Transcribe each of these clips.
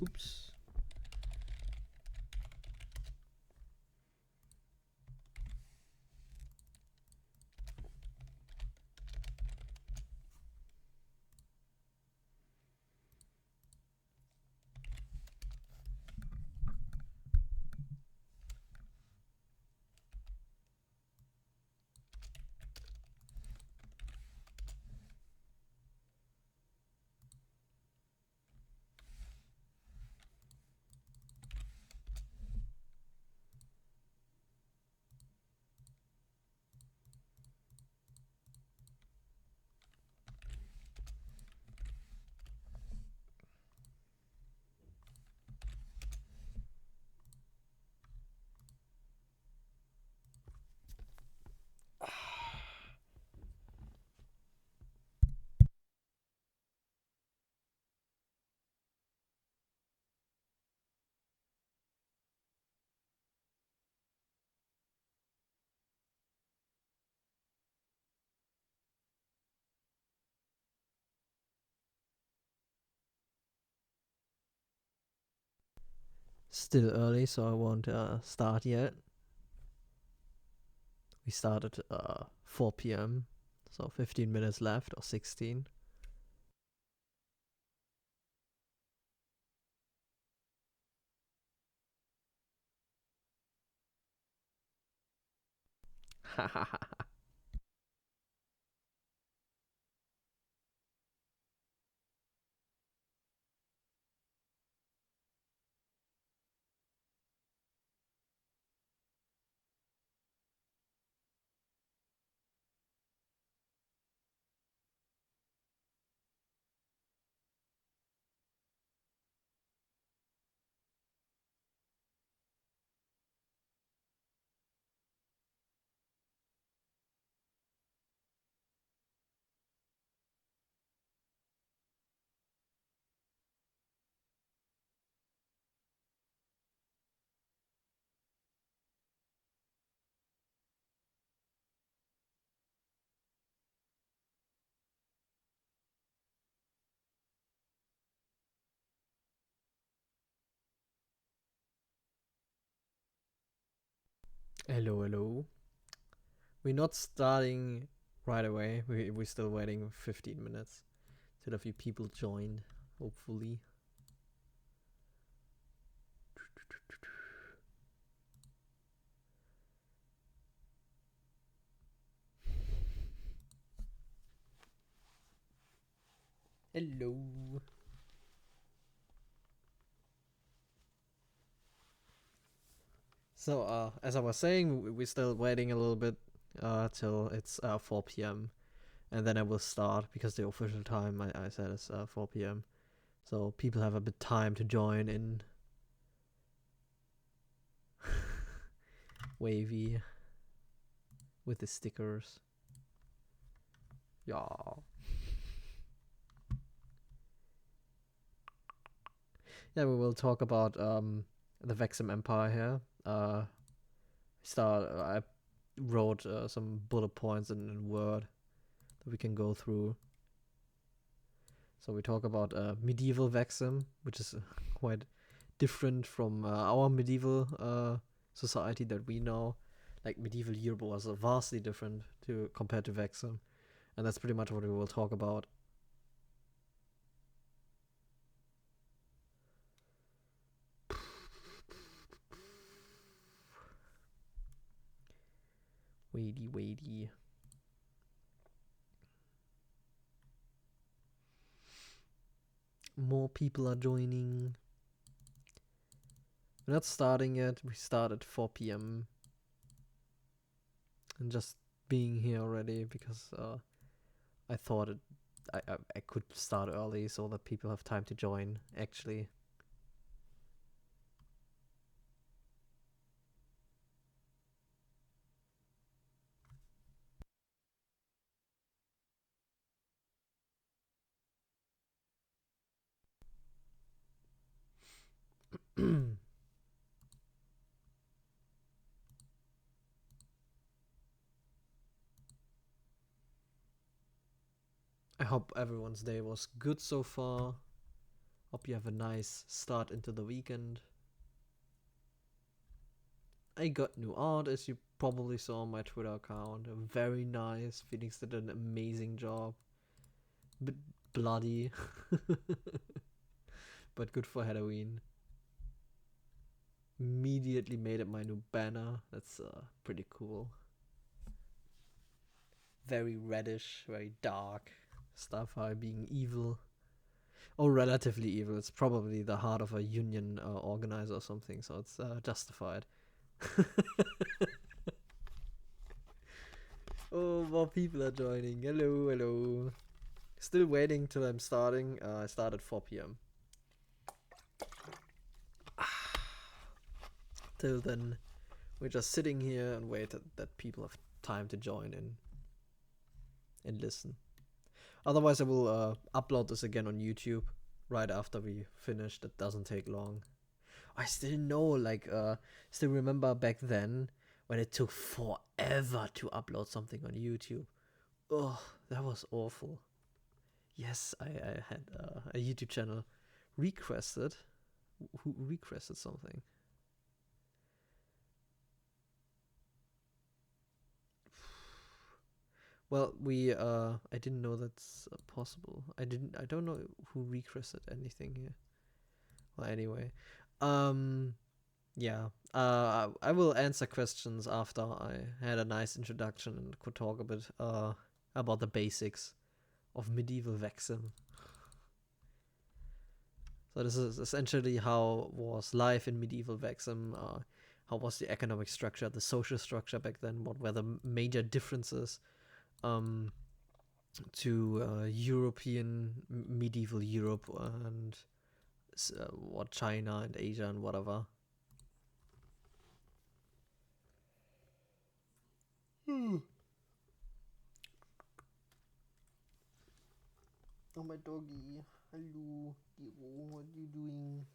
Oops. Still early, so I won't start yet. We started 4 p.m. So 15 minutes left, or 16. Hello, hello. We're not starting right away. We're still waiting 15 minutes till a few people join, hopefully. Hello. So, as I was saying, we're still waiting a little bit till it's 4 p.m. And then I will start because the official time I said is 4 p.m. So people have a bit time to join in. Wavy with the stickers. Yeah. Yeah, we will talk about the Vexim Empire here. I wrote some bullet points in Word that we can go through. So we talk about Medieval Vexim, which is quite different from our medieval society that we know. Like medieval Europe was vastly different compared to Vexim, and that's pretty much what we will talk about. Weighty. More people are joining. We're not starting yet. We start at 4 p.m. and just being here already because I thought I could start early so that people have time to join. Actually. I hope everyone's day was good so far. Hope you have a nice start into the weekend. I got new art, as you probably saw on my Twitter account. Very nice. Phoenix did an amazing job. Bit bloody, but good for Halloween. Immediately made it my new banner. That's pretty cool. Very reddish, very dark. Starfire being evil. Or relatively evil. It's probably the heart of a union organizer or something, so it's justified. Oh, more people are joining. Hello, hello. Still waiting till I'm starting. I start at 4 p.m. Till then, we're just sitting here and wait that people have time to join in and listen. Otherwise, I will upload this again on YouTube right after we finish. That doesn't take long. I still know, still remember back then when it took forever to upload something on YouTube. Oh, that was awful. Yes, I had a YouTube channel requested. Who requested something? Well, I didn't know that's possible. I don't know who requested anything here. Well, anyway, yeah. I will answer questions after I had a nice introduction and could talk a bit about the basics of Medieval Vexim. So this is essentially how was life in Medieval Vexim. How was the economic structure, the social structure back then? What were the major differences to European medieval Europe and what China and Asia and whatever. Oh, my doggy. Hello, Giro. What are you doing?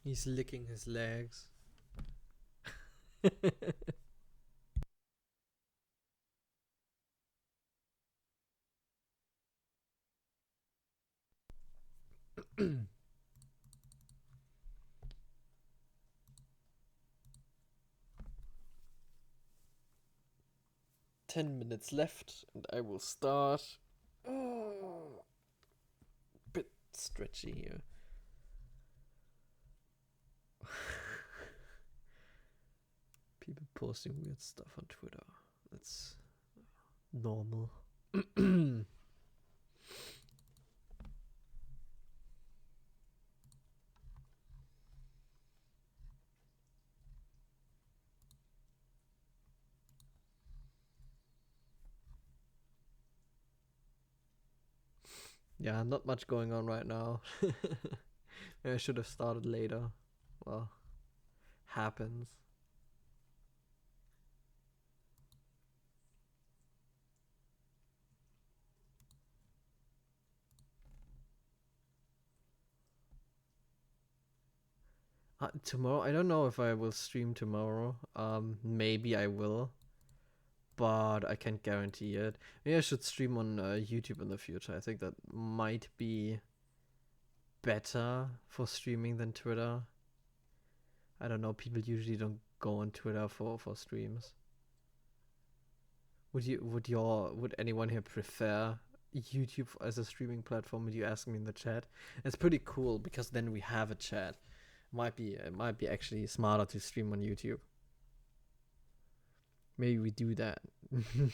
He's licking his legs. 10 minutes left and I will start. Oh, bit stretchy here. People posting weird stuff on Twitter. That's normal. 'Yeah, not much going on right now. Maybe I should have started later. Well, happens. Tomorrow, I don't know if I will stream tomorrow. Maybe I will, but I can't guarantee it. Maybe I should stream on YouTube in the future. I think that might be better for streaming than Twitter. I don't know. People usually don't go on Twitter for streams. Would anyone here prefer YouTube as a streaming platform? Would you ask me in the chat? It's pretty cool because then we have a chat. It might be actually smarter to stream on YouTube. Maybe we do that.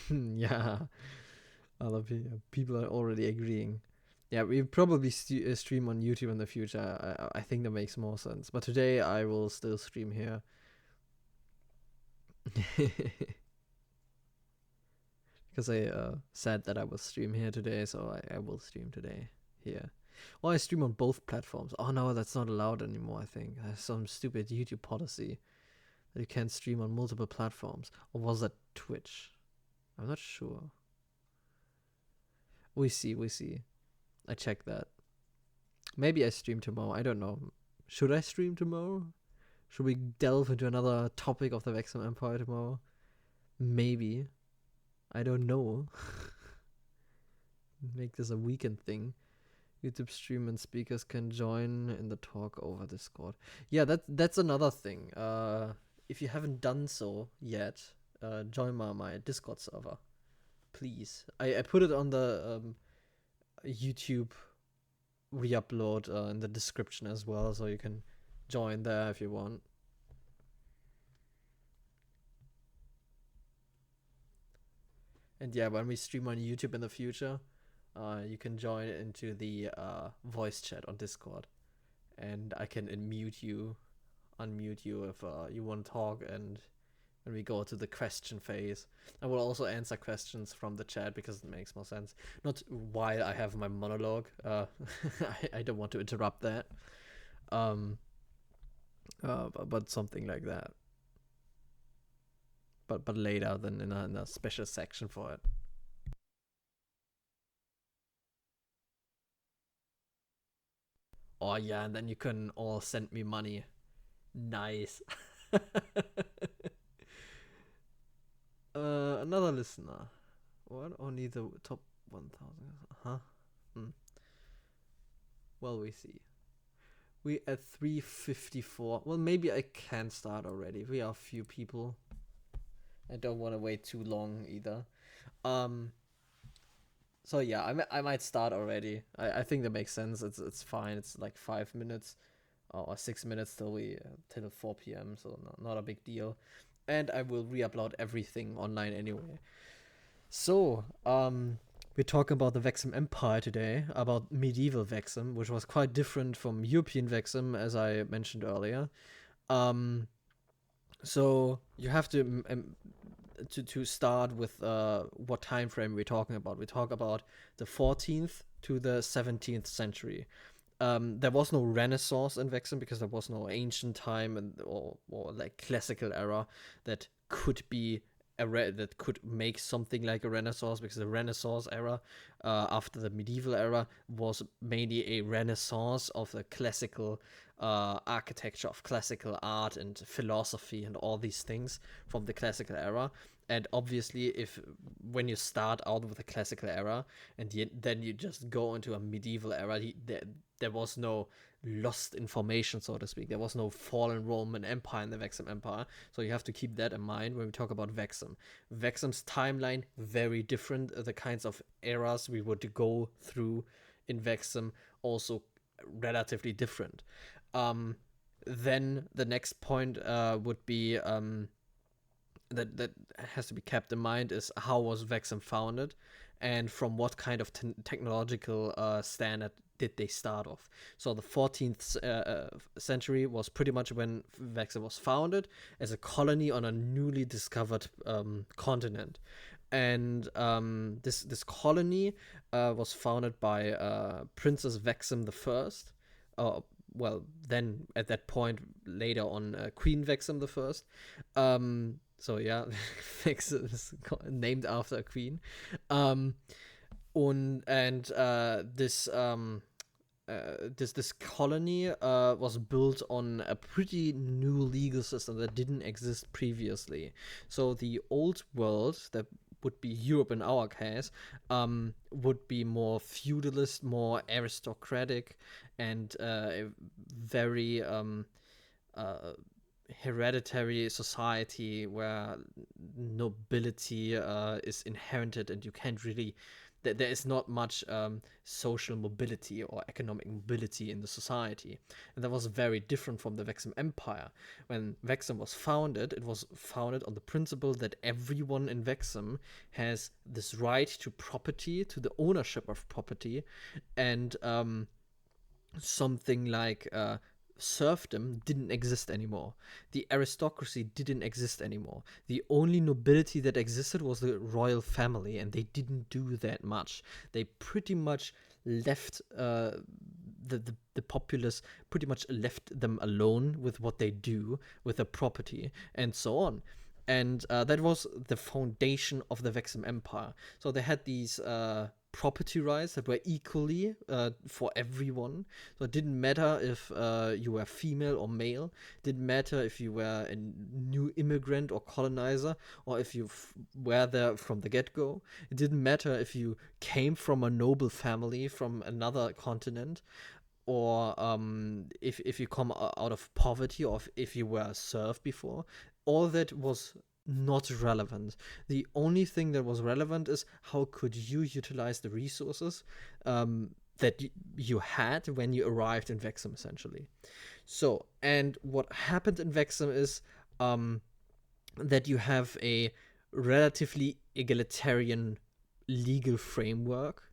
Yeah, other people are already agreeing. Yeah, we probably stream on YouTube in the future. I think that makes more sense. But today I will still stream here. Because I said that I will stream here today, so I will stream today here. Well, I stream on both platforms. Oh no, that's not allowed anymore, I think. There's some stupid YouTube policy that you can't stream on multiple platforms. Or was that Twitch? I'm not sure. We see. I check that. Maybe I stream tomorrow. I don't know. Should I stream tomorrow? Should we delve into another topic of the Vexim Empire tomorrow? Maybe. I don't know. Make this a weekend thing. YouTube stream and speakers can join in the talk over Discord. Yeah, that's another thing. If you haven't done so yet, join my Discord server, please. I put it on the YouTube re-upload in the description as well, so you can join there if you want. And yeah, when we stream on YouTube in the future, you can join into the voice chat on Discord, and I can unmute you if you want to talk. And when we go to the question phase, I will also answer questions from the chat because it makes more sense. Not while I have my monologue. I don't want to interrupt that. But something like that. But later, then in a special section for it. Oh yeah, and then you can all send me money. Nice. Another listener. What? Only the top 1,000? Huh? Well, we see. We at 354. Well, maybe I can start already. We are a few people. I don't want to wait too long either. So yeah, I might start already. I think that makes sense. It's fine. It's like 5 minutes or 6 minutes till 4 p.m. So not a big deal. And I will re-upload everything online anyway. So we're talking about the Vexim Empire today, about medieval Vexim, which was quite different from European Vexim, as I mentioned earlier. So you have to start with what time frame we're talking about. We talk about the 14th to the 17th century. There was no Renaissance in Vexim because there was no ancient time or like classical era that could be that could make something like a Renaissance, because the Renaissance era after the medieval era was mainly a renaissance of the classical architecture, of classical art and philosophy and all these things from the classical era. And obviously, if when you start out with a classical era and then you just go into a medieval era, there was no lost information, so to speak. There was no fallen Roman Empire in the Vexim Empire. So you have to keep that in mind when we talk about Vexim. Vexim's timeline, very different. The kinds of eras we would go through in Vexim, also relatively different. Then the next point would be that has to be kept in mind is how was Vexim founded, and from what kind of technological standard did they start off. So the 14th century was pretty much when Vexim was founded as a colony on a newly discovered continent. And this colony was founded by Princess Vexim the First. Well, then at that point later on, Queen Vexim the First. So yeah, Vexim is named after a queen. This colony was built on a pretty new legal system that didn't exist previously. So the old world, that would be Europe in our case, would be more feudalist, more aristocratic, and a very hereditary society where nobility is inherited, and you can't really there is not much social mobility or economic mobility in the society. And that was very different from the Vexim Empire. When Vexim was founded, it was founded on the principle that everyone in Vexim has this right to property, to the ownership of property, and something like serfdom didn't exist anymore. The aristocracy didn't exist anymore. The only nobility that existed was the royal family, and they didn't do that much. They pretty much left the populace, pretty much left them alone with what they do with the property and so on. And that was the foundation of the Vexim Empire. So they had these property rights that were equally for everyone. So it didn't matter if you were female or male. It didn't matter if you were a new immigrant or colonizer, or if you were there from the get-go. It didn't matter if you came from a noble family from another continent, or if you come out of poverty, or if you were served before. All that was not relevant. The only thing that was relevant is how could you utilize the resources that you had when you arrived in Vexim, essentially. So, and what happened in Vexim is that you have a relatively egalitarian legal framework.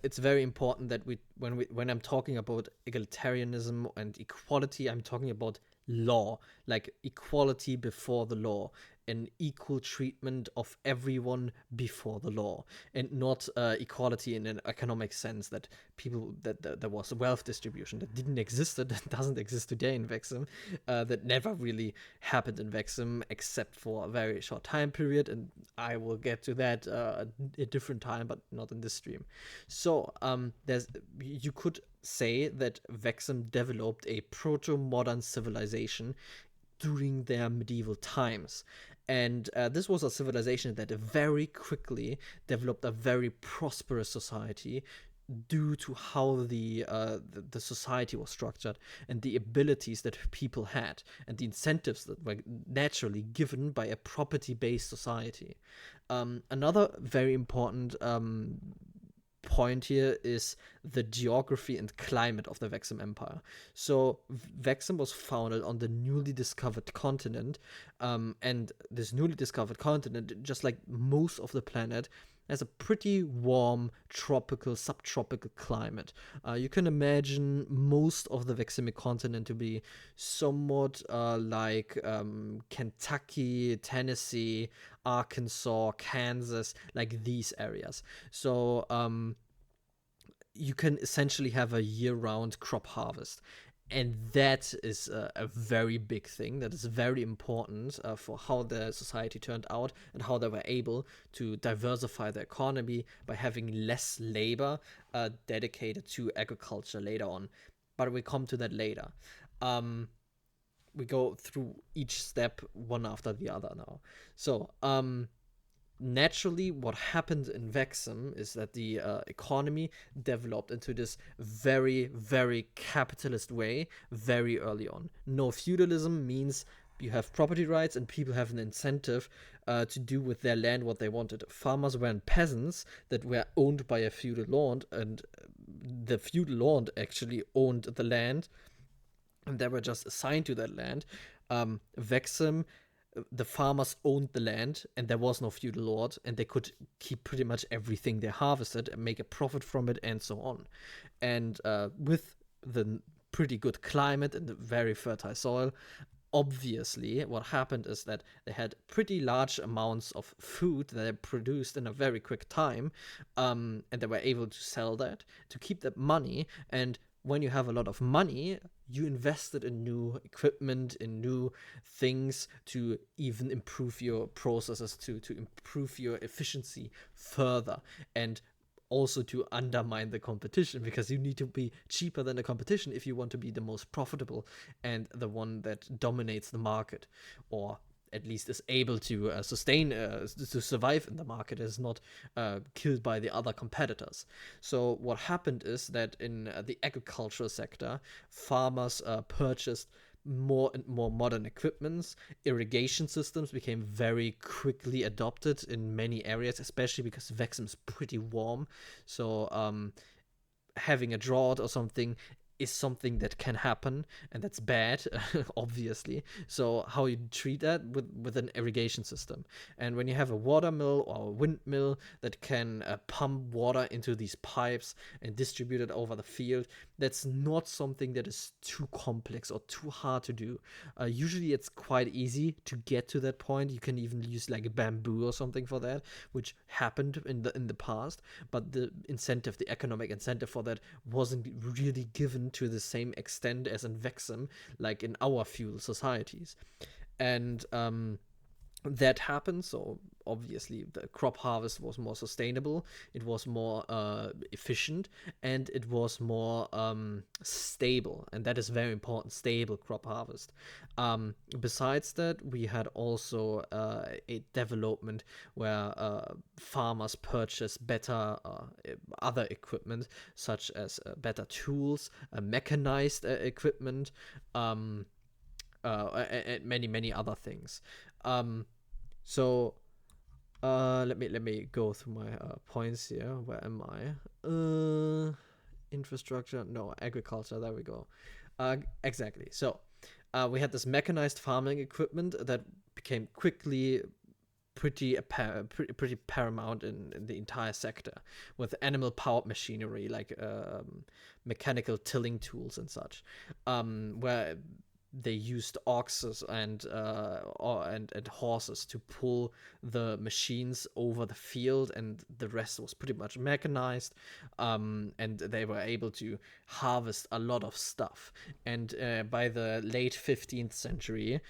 It's very important that when I'm talking about egalitarianism and equality, I'm talking about law, like equality before the law, an equal treatment of everyone before the law, and not equality in an economic sense that people that there was wealth distribution that didn't exist, that doesn't exist today in Vexim, that never really happened in Vexim except for a very short time period, and I will get to that a different time, but not in this stream. So you could say that Vexim developed a proto-modern civilization during their medieval times. And this was a civilization that very quickly developed a very prosperous society due to how the society was structured and the abilities that people had and the incentives that were naturally given by a property-based society. Another very important point here is the geography and climate of the Vexim Empire. So Vexim was founded on the newly discovered continent, and this newly discovered continent, just like most of the planet, has a pretty warm tropical, subtropical climate. You can imagine most of the Veximic continent to be somewhat like Kentucky, Tennessee, Arkansas, Kansas, like these areas. So you can essentially have a year-round crop harvest. And that is a very big thing. That is very important for how the society turned out and how they were able to diversify the economy by having less labor dedicated to agriculture later on. But we come to that later. We go through each step one after the other now. So, naturally, what happened in Vexim is that the economy developed into this very, very capitalist way very early on. No feudalism means you have property rights and people have an incentive to do with their land what they wanted. Farmers weren't peasants that were owned by a feudal lord, and the feudal lord actually owned the land, and they were just assigned to that land. Vexim, the farmers owned the land and there was no feudal lord, and they could keep pretty much everything they harvested and make a profit from it and so on. And with the pretty good climate and the very fertile soil, obviously what happened is that they had pretty large amounts of food that they produced in a very quick time, and they were able to sell that to keep that money. And when you have a lot of money, you invested in new equipment, in new things to even improve your processes, to improve your efficiency further, and also to undermine the competition, because you need to be cheaper than the competition if you want to be the most profitable and the one that dominates the market, or at least is able to sustain, to survive in the market, is not killed by the other competitors. So what happened is that in the agricultural sector, farmers purchased more and more modern equipments. Irrigation systems became very quickly adopted in many areas, especially because Vexim is pretty warm. So having a drought or something is something that can happen, and that's bad, obviously. So how you treat that with an irrigation system. And when you have a water mill or a windmill that can pump water into these pipes and distribute it over the field, that's not something that is too complex or too hard to do. Usually it's quite easy to get to that point. You can even use like a bamboo or something for that, which happened in the past, but the incentive, the economic incentive for that wasn't really given to the same extent as in Vexim, like in our feudal societies. And that happened. So obviously the crop harvest was more sustainable, it was more efficient, and it was more stable, and that is very important, stable crop harvest. Besides that, we had also a development where farmers purchase better other equipment, such as better tools, mechanized equipment, and many other things. um, so let me go through my points here. Where am I? Infrastructure, no, agriculture. There we go. Exactly. So we had this mechanized farming equipment that became quickly pretty paramount in the entire sector, with animal powered machinery like mechanical tilling tools and such, where they used oxes and horses to pull the machines over the field, and the rest was pretty much mechanized. And they were able to harvest a lot of stuff. And by the late 15th century,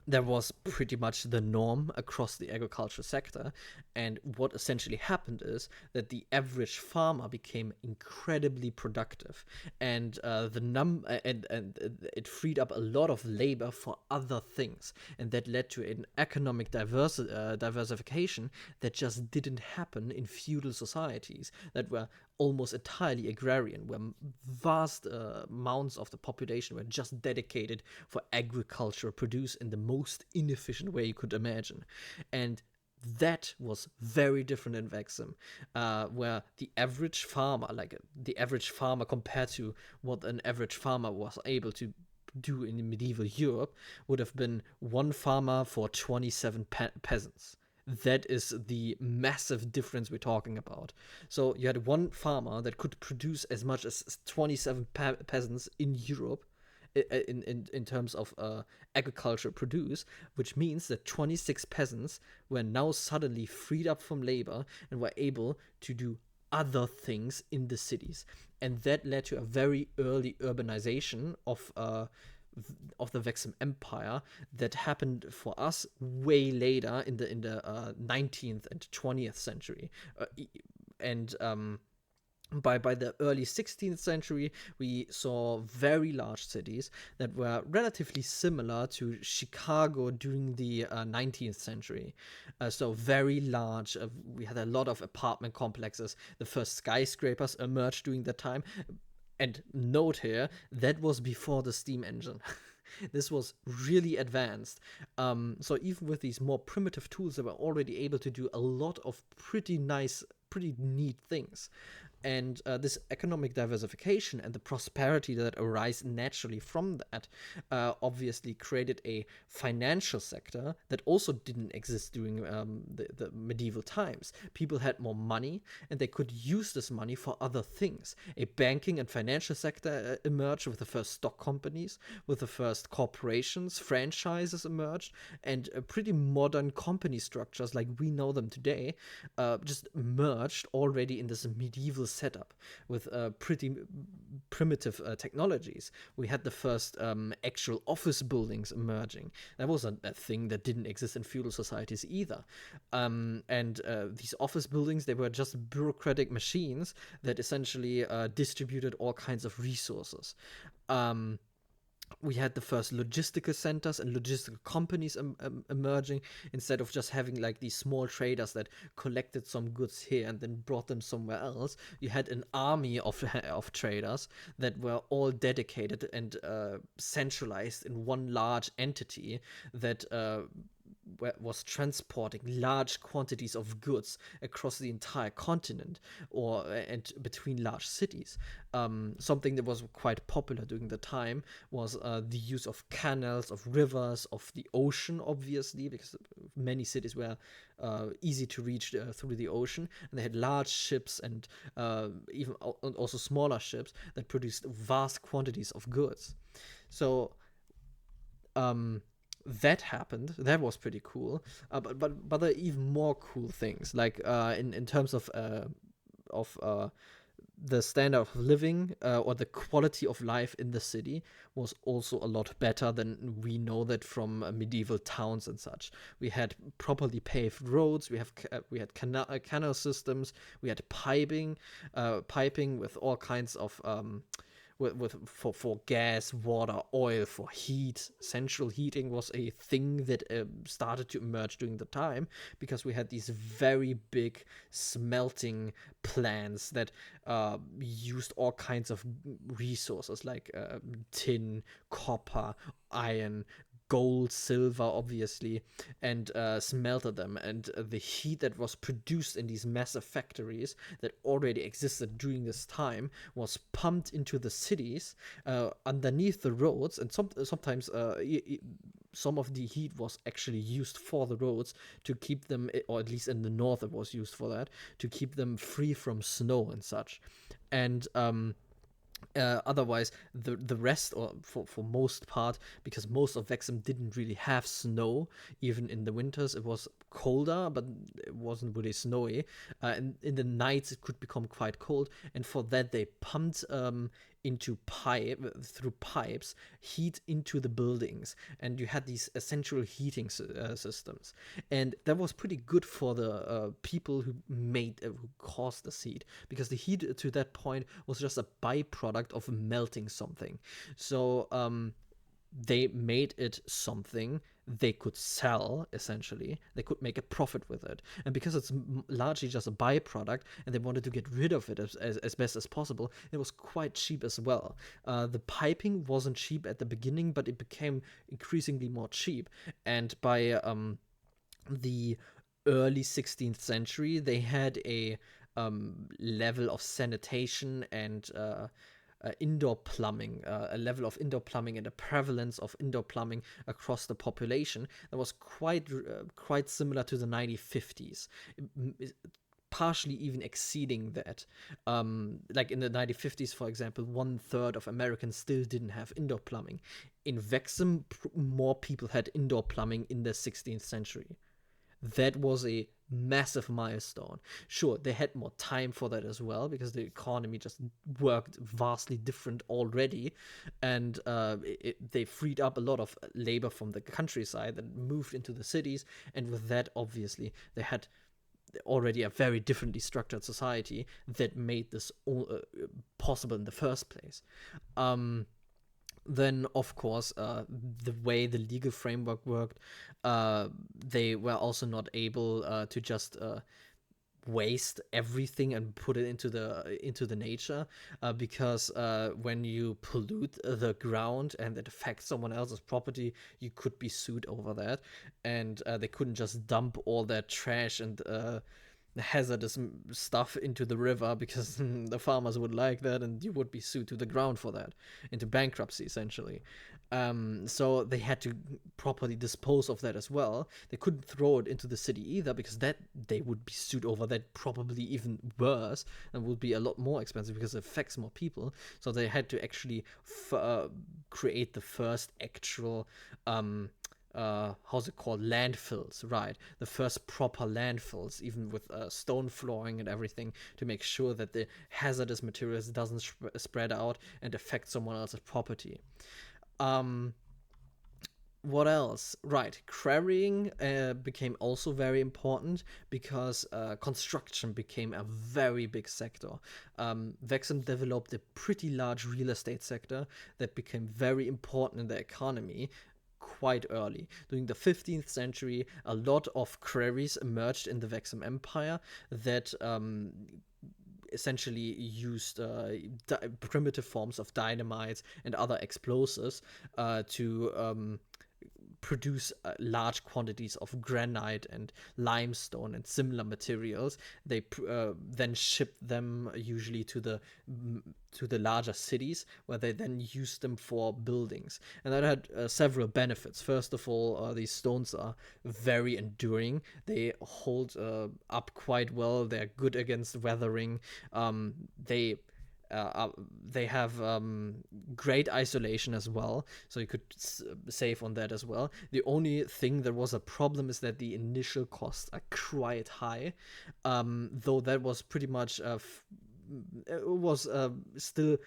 that was pretty much the norm across the agriculture sector. And what essentially happened is that the average farmer became incredibly productive, and and it freed up a lot of labor for other things, and that led to an economic diversification that just didn't happen in feudal societies that were almost entirely agrarian, where vast amounts of the population were just dedicated for agriculture produced in the most inefficient way you could imagine. And that was very different in Vexim, where the average farmer, compared to what an average farmer was able to do in medieval Europe, would have been one farmer for 27 peasants. That is the massive difference we're talking about. So you had one farmer that could produce as much as 27 peasants in Europe, in terms of agriculture produce, which means that 26 peasants were now suddenly freed up from labor and were able to do other things in the cities. And that led to a very early urbanization of the Vexim Empire that happened for us way later in the 19th and 20th century. And by the early 16th century, we saw very large cities that were relatively similar to Chicago during the 19th century. So very large. We had a lot of apartment complexes. The first skyscrapers emerged during that time. And note here, that was before the steam engine. This was really advanced. So even with these more primitive tools, they were already able to do a lot of pretty nice, pretty neat things. And this economic diversification and the prosperity that arise naturally from that obviously created a financial sector that also didn't exist during the medieval times. People had more money, and they could use this money for other things. A banking and financial sector emerged with the first stock companies, with the first corporations, franchises emerged, and pretty modern company structures like we know them today just merged already in this medieval setup with pretty primitive technologies. We had the first actual office buildings emerging. That was a thing that didn't exist in feudal societies either. And these office buildings, they were just bureaucratic machines that essentially distributed all kinds of resources. We had the first logistical centers and logistical companies emerging, instead of just having like these small traders that collected some goods here and then brought them somewhere else. You had an army of traders that were all dedicated and centralized in one large entity that was transporting large quantities of goods across the entire continent and between large cities. Something that was quite popular during the time was the use of canals, of rivers, of the ocean, obviously, because many cities were easy to reach through the ocean, and they had large ships and even also smaller ships that produced vast quantities of goods. So that happened. That was pretty cool. But there are even more cool things, like in terms of the standard of living or the quality of life in the city was also a lot better than we know that from medieval towns and such. We had properly paved roads. We had canal systems. We had piping with all kinds of for gas, water, oil, for heat. Central heating was a thing that started to emerge during the time, because we had these very big smelting plants that used all kinds of resources like tin, copper, iron, gold, silver, obviously, and smelted them. And the heat that was produced in these massive factories that already existed during this time was pumped into the cities underneath the roads, and sometimes some of the heat was actually used for the roads to keep them, or at least in the north it was used for that, to keep them free from snow and such. And otherwise, the rest, or for most part, because most of Vexim didn't really have snow, even in the winters, it was colder, but it wasn't really snowy. And in the nights, it could become quite cold, and for that, they pumped through pipes heat into the buildings, and you had these essential heating systems, and that was pretty good for the people who caused the heat, because the heat to that point was just a byproduct of melting something. So they made it something they could sell. Essentially, they could make a profit with it, and because it's largely just a byproduct and they wanted to get rid of it as best as possible, it was quite cheap as well. The piping wasn't cheap at the beginning, but it became increasingly more cheap, and by the early 16th century they had a level of sanitation and indoor plumbing, a level of indoor plumbing and a prevalence of indoor plumbing across the population that was quite similar to the 1950s, partially even exceeding that. Like in the 1950s, for example, 1/3 of Americans still didn't have indoor plumbing. In Vexim, more people had indoor plumbing in the 16th century. That was a massive milestone. Sure, they had more time for that as well, because the economy just worked vastly different already, and they freed up a lot of labor from the countryside that moved into the cities, and with that, obviously, they had already a very differently structured society that made this possible in the first place. Then, of course, the way the legal framework worked, they were also not able to just waste everything and put it into the nature, because when you pollute the ground and it affects someone else's property, you could be sued over that, and they couldn't just dump all that trash and hazardous stuff into the river, because the farmers would like that, and you would be sued to the ground for that, into bankruptcy essentially. So they had to properly dispose of that as well. They couldn't throw it into the city either, because that they would be sued over that, probably even worse, and would be a lot more expensive because it affects more people. So they had to actually create the first actual how's it called, landfills, right? The first proper landfills, even with stone flooring and everything, to make sure that the hazardous materials doesn't spread out and affect someone else's property. What else? Right, quarrying became also very important, because construction became a very big sector. Vexim developed a pretty large real estate sector that became very important in the economy quite early. During the 15th century, a lot of quarries emerged in the Vexim Empire that essentially used primitive forms of dynamites and other explosives to produce large quantities of granite and limestone and similar materials. They then shipped them usually to the larger cities, where they then used them for buildings, and that had several benefits. First of all, these stones are very enduring. They hold up quite well. They're good against weathering. They have great isolation as well, so you could save on that as well. The only thing that was a problem is that the initial costs are quite high, though that was pretty much still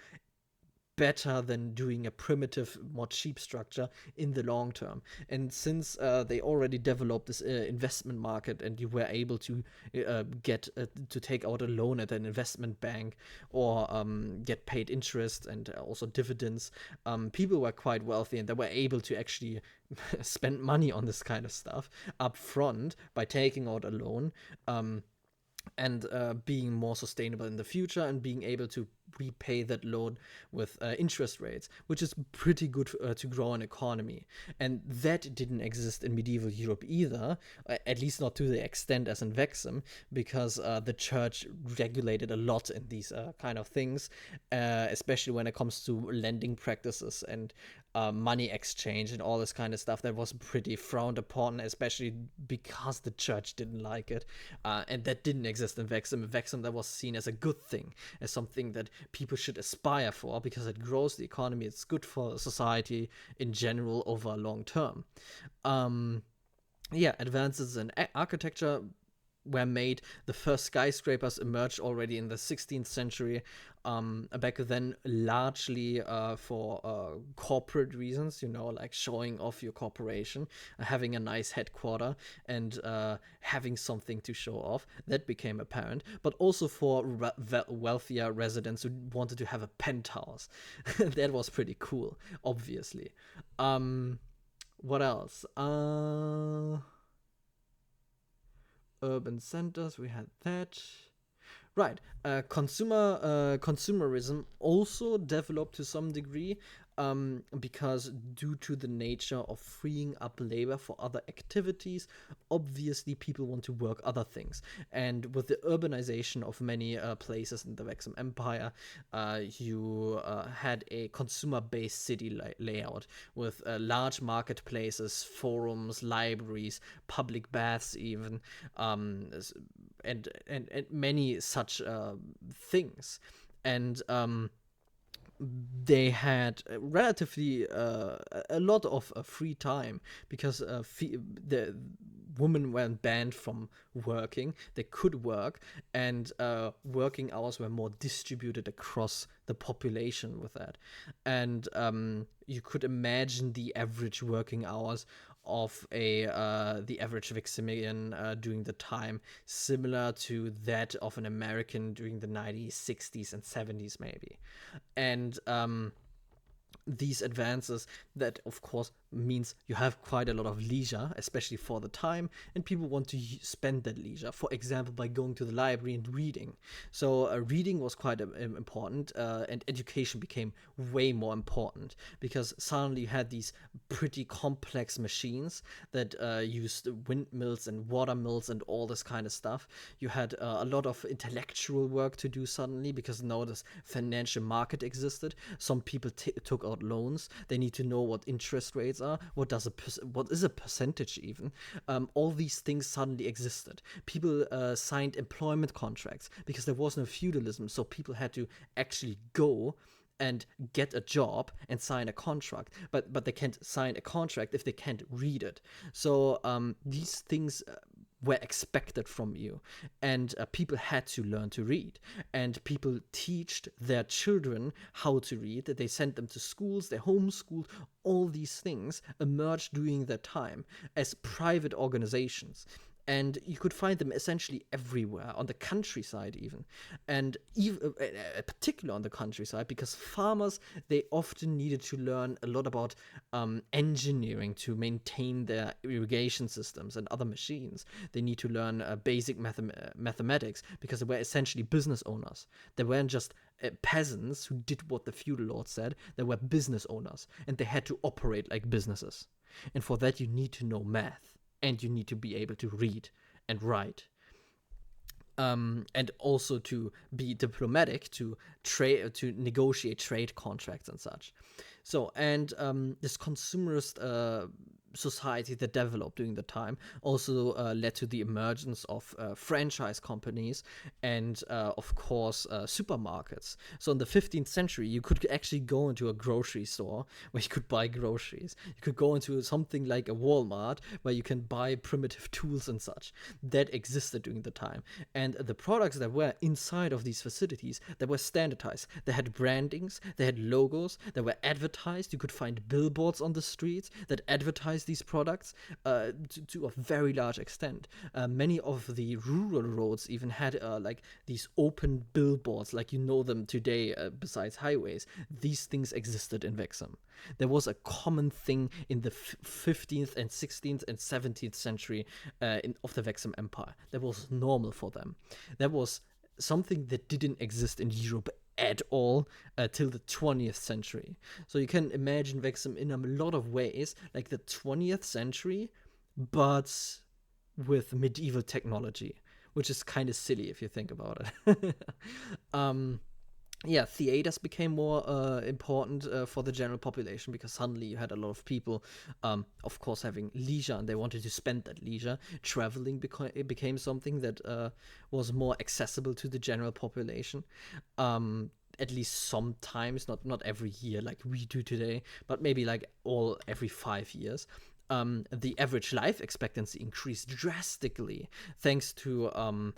better than doing a primitive, more cheap structure in the long term. And since they already developed this investment market, and you were able to get to take out a loan at an investment bank, or get paid interest and also dividends, people were quite wealthy, and they were able to actually spend money on this kind of stuff up front by taking out a loan. And being more sustainable in the future, and being able to repay that loan with interest rates, which is pretty good to grow an economy. And that didn't exist in medieval Europe either, at least not to the extent as in Vexim, because the church regulated a lot in these kind of things, especially when it comes to lending practices and money exchange and all this kind of stuff. That was pretty frowned upon, especially because the church didn't like it, and that didn't exist in Vexim. In Vexim, that was seen as a good thing, as something that people should aspire for, because it grows the economy, it's good for society in general over a long term. Advances in architecture were made. The first skyscrapers emerged already in the 16th century. Back then, largely for corporate reasons, like showing off your corporation, having a nice headquarter, and having something to show off. That became apparent, but also for wealthier residents who wanted to have a penthouse. That was pretty cool, obviously. What else? Urban centers, we had that. Right. Consumerism also developed to some degree, because due to the nature of freeing up labor for other activities, obviously people want to work other things. And with the urbanization of many places in the Vexim Empire, you had a consumer-based city layout with large marketplaces, forums, libraries, public baths, even, and many such things. And they had relatively a lot of free time, because the women weren't banned from working. They could work, and working hours were more distributed across the population with that. And you could imagine the average working hours of the average Veximian during the time, similar to that of an American during the 90s, 60s, and 70s, maybe. And these advances, that of course means you have quite a lot of leisure, especially for the time, and people want to spend that leisure, for example, by going to the library and reading. So reading was quite important, and education became way more important, because suddenly you had these pretty complex machines that used windmills and water mills and all this kind of stuff. You had a lot of intellectual work to do suddenly, because now this financial market existed. Some people took out loans. They need to know what interest rates are. What is a percentage even? All these things suddenly existed. People signed employment contracts, because there was no feudalism. So people had to actually go and get a job and sign a contract, but they can't sign a contract if they can't read it. So these things were expected from you, and people had to learn to read, and people teached their children how to read. They sent them to schools, they homeschooled. All these things emerged during that time as private organizations, and you could find them essentially everywhere, on the countryside even, and even particularly on the countryside, because farmers, they often needed to learn a lot about engineering to maintain their irrigation systems and other machines. They need to learn basic mathematics, because they were essentially business owners. They weren't just peasants who did what the feudal lord said. They were business owners, and they had to operate like businesses. And for that, you need to know math, and you need to be able to read and write. And also to be diplomatic, to negotiate trade contracts and such. So, and this consumerist society that developed during the time also led to the emergence of franchise companies and, of course, supermarkets. So in the 15th century, you could actually go into a grocery store where you could buy groceries. You could go into something like a Walmart where you can buy primitive tools and such. That existed during the time. And the products that were inside of these facilities, that were standardized. They had brandings, they had logos, they were advertised. You could find billboards on the streets that advertised these products to a very large extent. Many of the rural roads even had like these open billboards, like you know them today, besides highways. These things existed in Vexim. There was a common thing in the 15th and 16th and 17th century of the Vexim Empire. That was normal for them. That was something that didn't exist in Europe at all till the 20th century. So you can imagine Vexim in a lot of ways like the 20th century, but with medieval technology, which is kind of silly if you think about it. Yeah, theaters became more important for the general population because suddenly you had a lot of people, of course, having leisure, and they wanted to spend that leisure. Traveling became something that was more accessible to the general population. At least sometimes, not every year like we do today, but maybe like every 5 years. The average life expectancy increased drastically thanks to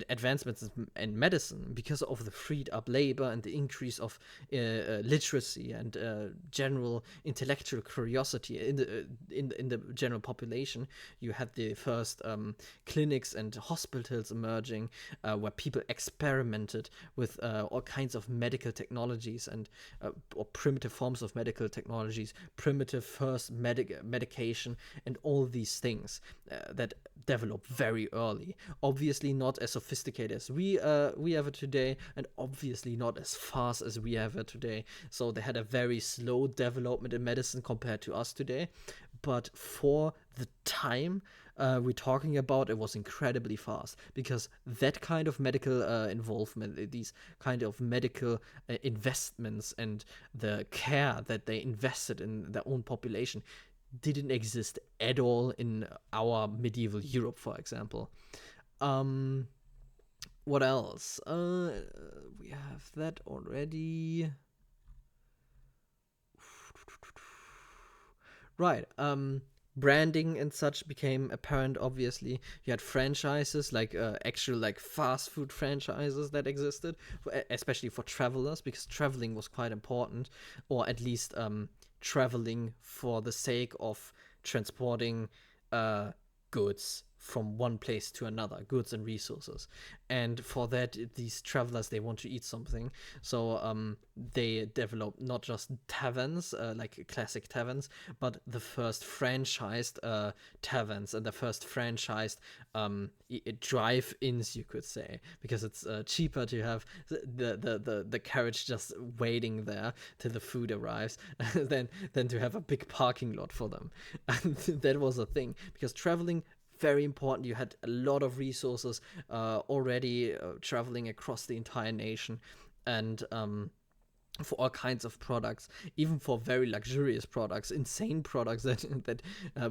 advancements in medicine because of the freed up labor and the increase of literacy and general intellectual curiosity in the general population. You had the first clinics and hospitals emerging where people experimented with all kinds of medical technologies and or primitive forms of medical technologies, primitive first medication, and all these things that developed very early. Obviously, not as sophisticated as we have it today, and obviously not as fast as we have it today. So they had a very slow development in medicine compared to us today. But for the time we're talking about, it was incredibly fast because that kind of medical involvement, these kind of medical investments, and the care that they invested in their own population didn't exist at all in our medieval Europe, for example. What else? We have that already. Right. Branding and such became apparent. Obviously, you had franchises like actual like fast food franchises that existed, especially for travelers, because traveling was quite important, or at least traveling for the sake of transporting goods from one place to another, goods and resources. And for that, these travelers, they want to eat something. So they developed not just taverns, like classic taverns, but the first franchised taverns and the first franchised drive-ins, you could say, because it's cheaper to have the carriage just waiting there till the food arrives than to have a big parking lot for them. And that was a thing, because traveling, very important. You had a lot of resources already traveling across the entire nation, and for all kinds of products, even for very luxurious products, insane products that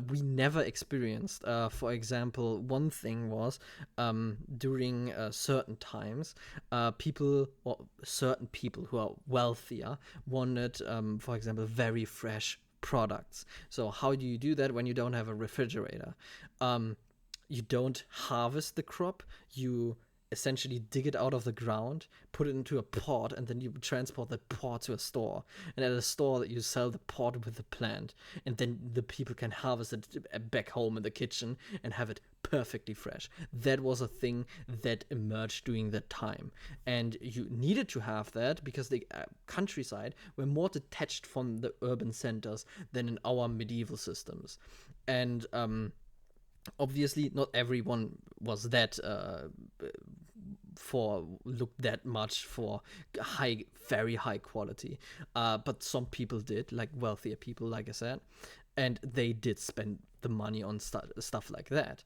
we never experienced. For example, one thing was during certain times, certain people who are wealthier wanted, for example, very fresh products. So how do you do that when you don't have a refrigerator? You don't harvest the crop. You essentially dig it out of the ground, put it into a pot, and then you transport that pot to a store. And at a store that you sell the pot with the plant, and then the people can harvest it back home in the kitchen and have it perfectly fresh. That was a thing that emerged during that time, and you needed to have that because the countryside were more detached from the urban centers than in our medieval systems. And obviously not everyone was that looked that much for very high quality, but some people did, like wealthier people, like I said, and they did spend the money on stuff like that.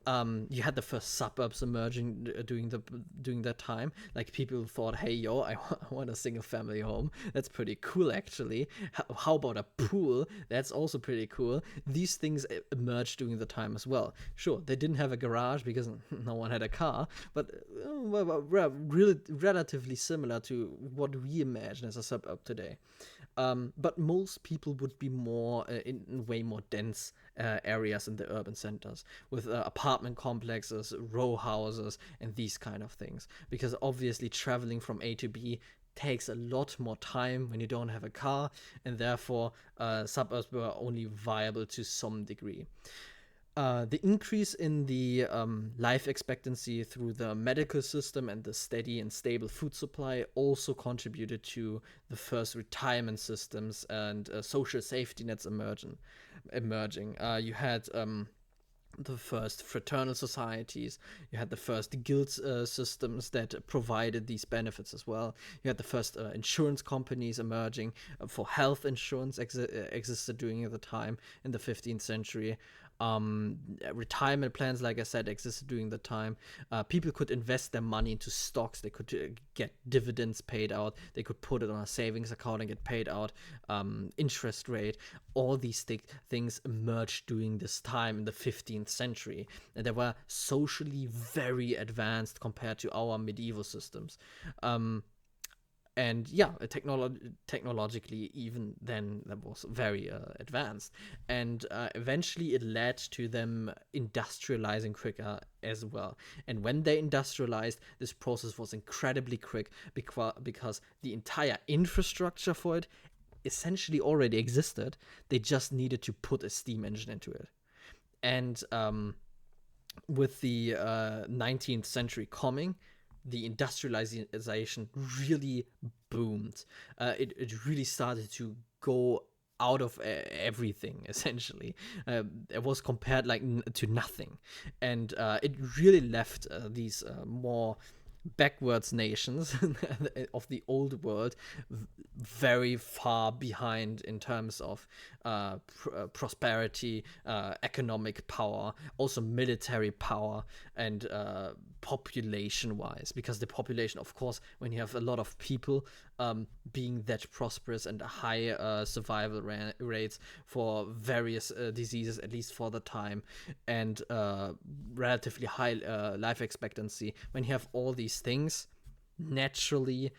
You had the first suburbs emerging during that time. Like people thought, hey yo, I want a single family home. That's pretty cool actually. How about a pool? That's also pretty cool. These things emerged during the time as well. Sure, they didn't have a garage because no one had a car, but really relatively similar to what we imagine as a suburb today. But most people would be more in way more dense areas in the urban centers with apartment complexes, row houses, and these kind of things. Because obviously, traveling from A to B takes a lot more time when you don't have a car, and therefore, suburbs were only viable to some degree. The increase in the life expectancy through the medical system and the steady and stable food supply also contributed to the first retirement systems and social safety nets emerging. You had the first fraternal societies. You had the first guild systems that provided these benefits as well. You had the first insurance companies emerging for health insurance existed during the time in the 15th century. Retirement plans, like I said, existed during the time. People could invest their money into stocks. They could get dividends paid out. They could put it on a savings account and get paid out interest rate. All these things emerged during this time in the 15th century, and they were socially very advanced compared to our medieval systems. And yeah, technologically, even then, that was very advanced. And eventually, it led to them industrializing quicker as well. And when they industrialized, this process was incredibly quick because the entire infrastructure for it essentially already existed. They just needed to put a steam engine into it. And with the 19th century coming, the industrialization really boomed. It really started to go out of everything essentially. It was compared like to nothing, and it really left these more backwards nations of the old world very far behind in terms of prosperity, economic power, also military power, and population wise, because the population, of course, when you have a lot of people being that prosperous and high survival rates for various diseases, at least for the time, and relatively high life expectancy, when you have all these things, naturally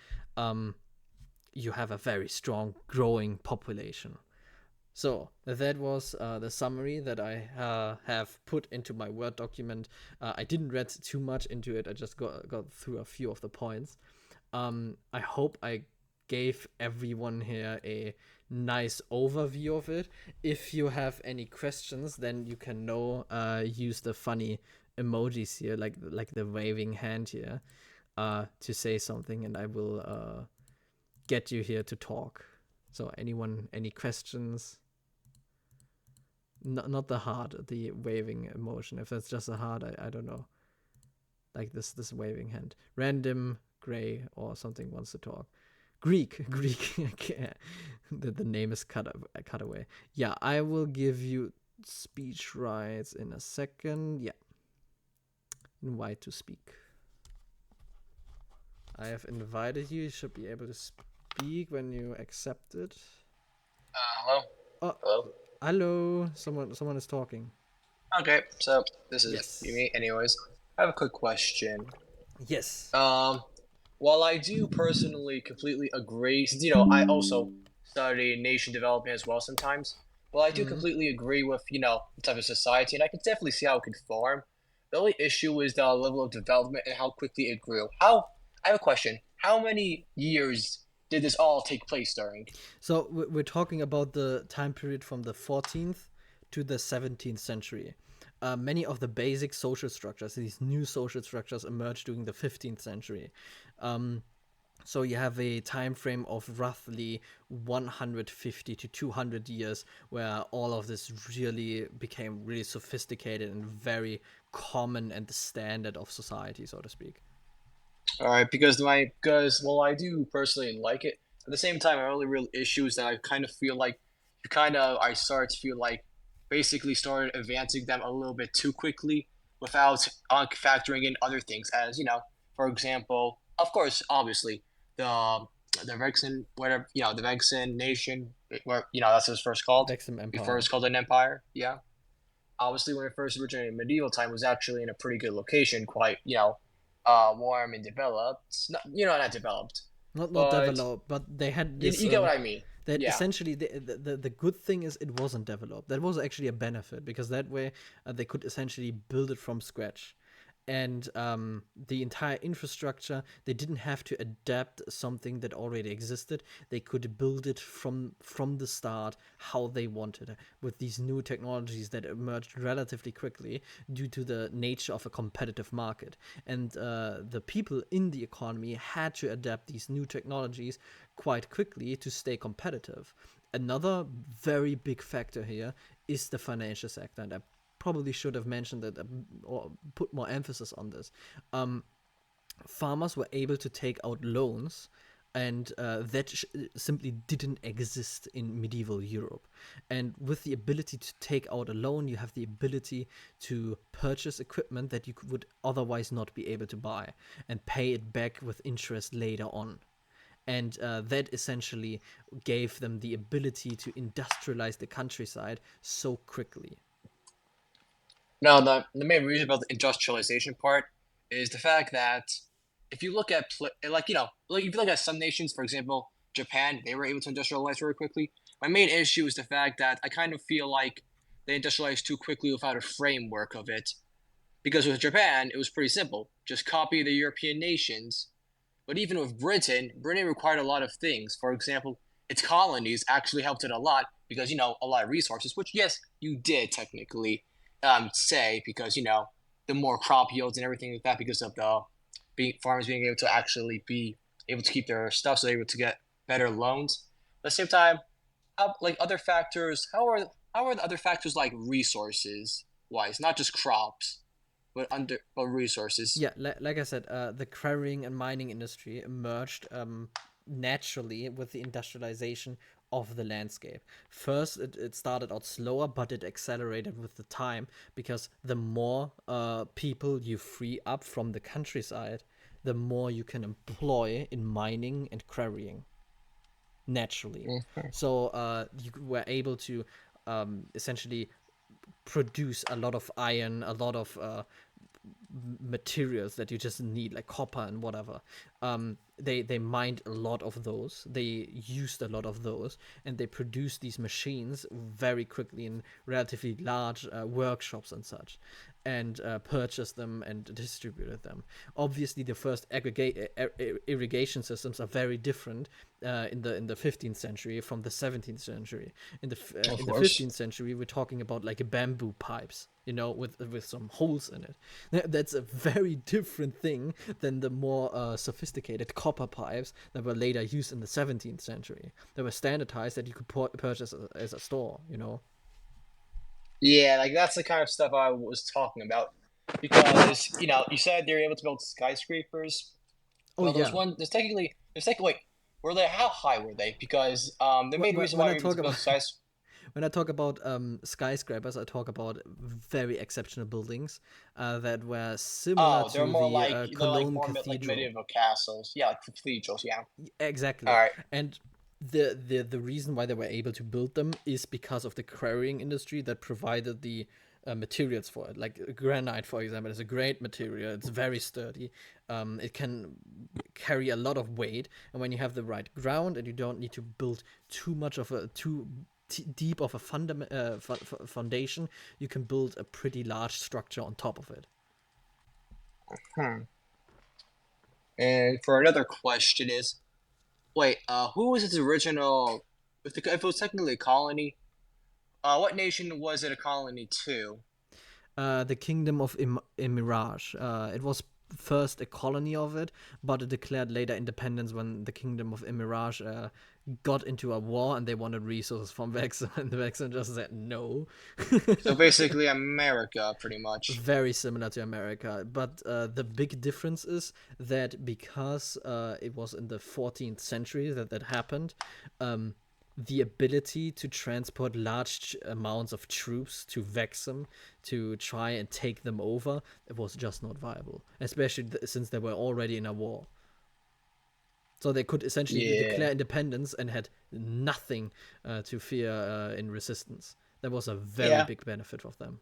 you have a very strong growing population. So that was the summary that I have put into my Word document. I didn't read too much into it. I just got through a few of the points. I hope I gave everyone here a nice overview of it. If you have any questions, then you can use the funny emojis here, like the waving hand here, to say something, and I will get you here to talk. So anyone, any questions? Not the heart, the waving emotion. If that's just a heart, I don't know. Like this waving hand. Random, gray, or something wants to talk. Greek. The name is cut away. Yeah, I will give you speech rights in a second. Yeah. Invite to speak. I have invited you. You should be able to speak when you accept it. Hello? Oh, Hello? hello. Someone is talking. Okay, so this is Yes. me. Anyways, I have a quick question. Yes. While I do personally completely agree, since I also study nation development as well sometimes. Well, I do Mm. completely agree with the type of society, and I can definitely see how it could form. The only issue is the level of development and how quickly it grew. I have a question. How many years did this all take place during? So we're talking about the time period from the 14th to the 17th century. Many of the basic social structures, these new social structures, emerged during the 15th century. So you have a time frame of roughly 150 to 200 years where all of this really became really sophisticated and very common and the standard of society, so to speak. All right, because well, I do personally like it. At the same time, my only real issue is that I kind of feel like I start to feel like basically started advancing them a little bit too quickly without factoring in other things, as for example, of course, obviously, the the Vexin, whatever, the Vexin nation, where that's what it's first called, Vexim before it Empire. was called an empire. Yeah, obviously, when it first originated in medieval time, it was actually in a pretty good location, quite warm and developed. Not developed, Not but developed, but they had you, this you get what I mean. that Yeah. essentially the good thing is it wasn't developed. That was actually a benefit because that way they could essentially build it from scratch. And the entire infrastructure, they didn't have to adapt something that already existed. They could build it from the start how they wanted with these new technologies that emerged relatively quickly due to the nature of a competitive market. And the people in the economy had to adapt these new technologies quite quickly to stay competitive. Another very big factor here is the financial sector, and I probably should have mentioned that or put more emphasis on this. Farmers were able to take out loans, and that simply didn't exist in medieval Europe. And with the ability to take out a loan, you have the ability to purchase equipment that you would otherwise not be able to buy and pay it back with interest later on. And that essentially gave them the ability to industrialize the countryside so quickly. Now, the main reason about the industrialization part is the fact that if you look at like if you look at some nations, for example, Japan, they were able to industrialize very quickly. My main issue is the fact that I kind of feel like they industrialized too quickly without a framework of it. Because with Japan, it was pretty simple: just copy the European nations. But even with Britain, Britain required a lot of things. For example, its colonies actually helped it a lot because a lot of resources, which yes, you did technically say because the more crop yields and everything like that because of the farmers being able to actually be able to keep their stuff, so they're able to get better loans. At the same time, like other factors, how are the other factors like resources wise, not just crops, but resources? Yeah, like I said, the quarrying and mining industry emerged naturally with the industrialization of the landscape. First, it started out slower, but it accelerated with the time because the more people you free up from the countryside, the more you can employ in mining and quarrying naturally. Mhm. So you were able to essentially produce a lot of iron, a lot of materials that you just need, like copper and whatever. They mined a lot of those. They used a lot of those, and they produced these machines very quickly in relatively large workshops and such, and purchased them and distributed them. Obviously, the first irrigation systems are very different in the 15th century from the 17th century. Of In the course. 15th century, we're talking about like bamboo pipes, with some holes in it. That's a very different thing than the more sophisticated copper pipes that were later used in the 17th century. They were standardized that you could purchase as a store. Yeah, like that's the kind of stuff I was talking about. Because, you said they were able to build skyscrapers. Oh Well, yeah. there's technically, wait, were they, how high were they? Because the main reason When why I we were able talk to build about skys, when I talk about skyscrapers, I talk about very exceptional buildings that were similar oh, to the they're like Cologne more like Cathedral. medieval castles. Yeah, like cathedrals, yeah. All Exactly. right. And the reason why they were able to build them is because of the quarrying industry that provided the materials for it. Like granite, for example, is a great material. It's very sturdy. It can carry a lot of weight, and when you have the right ground and you don't need to build too much of a too deep of a foundation, you can build a pretty large structure on top of it. Hmm. And for another question is, wait, who was its original, if it was technically a colony, what nation was it a colony to? The Kingdom of Emirage. It was first a colony of it, but it declared later independence when the Kingdom of Emirage got into a war and they wanted resources from Vexen, and the Vexen just said no. So basically America, pretty much. Very similar to America, but the big difference is that because it was in the 14th century that happened, um, the ability to transport large amounts of troops to Vexim to try and take them over, it was just not viable, especially since they were already in a war. So they could essentially Yeah, declare independence and had nothing to fear in resistance. That was a very yeah, big benefit of them.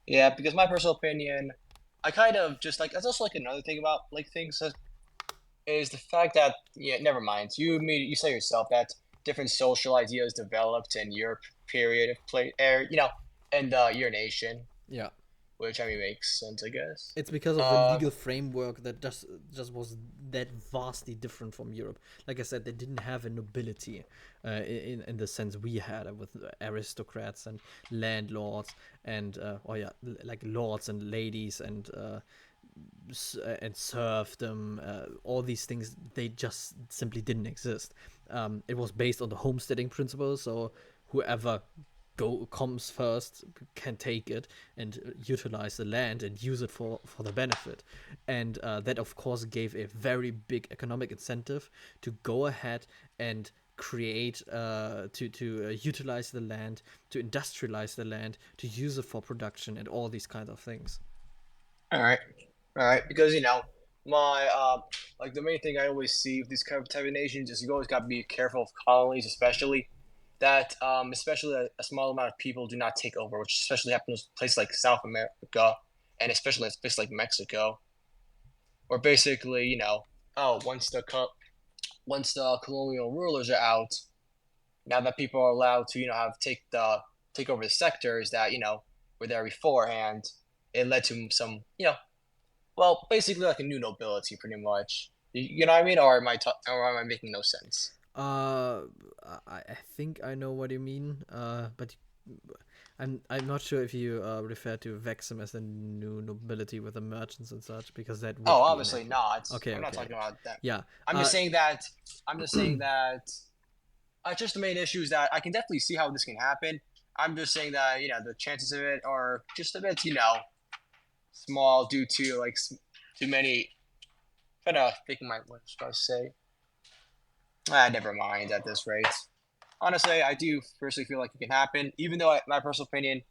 yeah. Because my personal opinion, I kind of just like that's also like another thing about like things is the fact that yeah, never mind. You say yourself that different social ideas developed in your period of play, and your nation, Yeah. which I mean makes sense, I guess. It's because of the Uh, legal framework that just was that vastly different from Europe. Like I said, they didn't have a nobility in the sense we had with aristocrats and landlords and like lords and ladies and serfdom. All these things they just simply didn't exist. It was based on the homesteading principle, so whoever comes first can take it and utilize the land and use it for the benefit, and that of course gave a very big economic incentive to go ahead and create to utilize the land, to industrialize the land, to use it for production and all these kinds of things. all right, all right. Because my like the main thing I always see with these kind of type of nations is you always got to be careful of colonies, especially that especially a small amount of people do not take over, which especially happens in places like South America and especially in places like Mexico, where basically oh once the colonial rulers are out, now that people are allowed to have take over the sectors that were there beforehand, it led to some well basically like a new nobility pretty much. You know what I mean, or am I making no sense? Uh, I think I know what you mean. But I'm not sure if you refer to Vexim as the new nobility with the merchants and such, because that Oh, would be an obviously not. okay, I'm not okay, talking about that. yeah. I'm just saying that. I'm just saying that. Just the main issue is that I can definitely see how this can happen. I'm just saying that the chances of it are just a bit small due to like too many. Kind of thinking my what was I supposed to say. Never mind. At this rate, honestly, I do personally feel like it can happen. Even though, my personal opinion,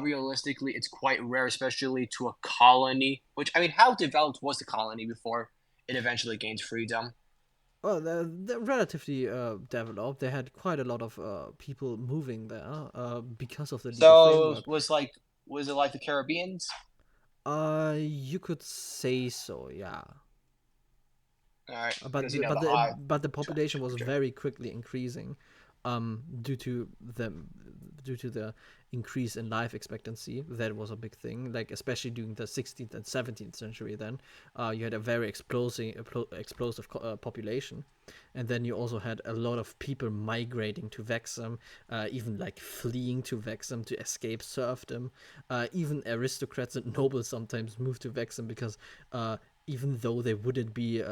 realistically, it's quite rare, especially to a colony. Which I mean, how developed was the colony before it eventually gained freedom? Well, they're relatively developed. They had quite a lot of people moving there because of the legal So framework. was it like the Caribbeans? You could say so, yeah. All right, But because the, but the the high but the population was temperature. very quickly increasing, due to the increase in life expectancy. That was a big thing, like especially during the 16th and 17th century. Then, you had a very explosive population, and then you also had a lot of people migrating to Vexim, even like fleeing to Vexim to escape serfdom. Even aristocrats and nobles sometimes moved to Vexim because even though they wouldn't be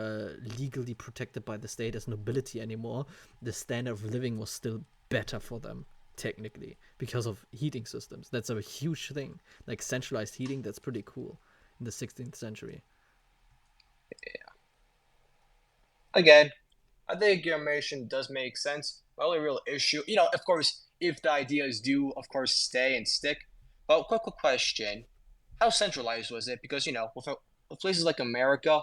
legally protected by the state as nobility anymore, the standard of living was still better for them, technically, because of heating systems. That's a huge thing. Like centralized heating, that's pretty cool in the 16th century. Again, I think your information does make sense. The only real issue, of course, if the ideas do, of course, stay and stick. But quick question: how centralized was it? Because with places like America,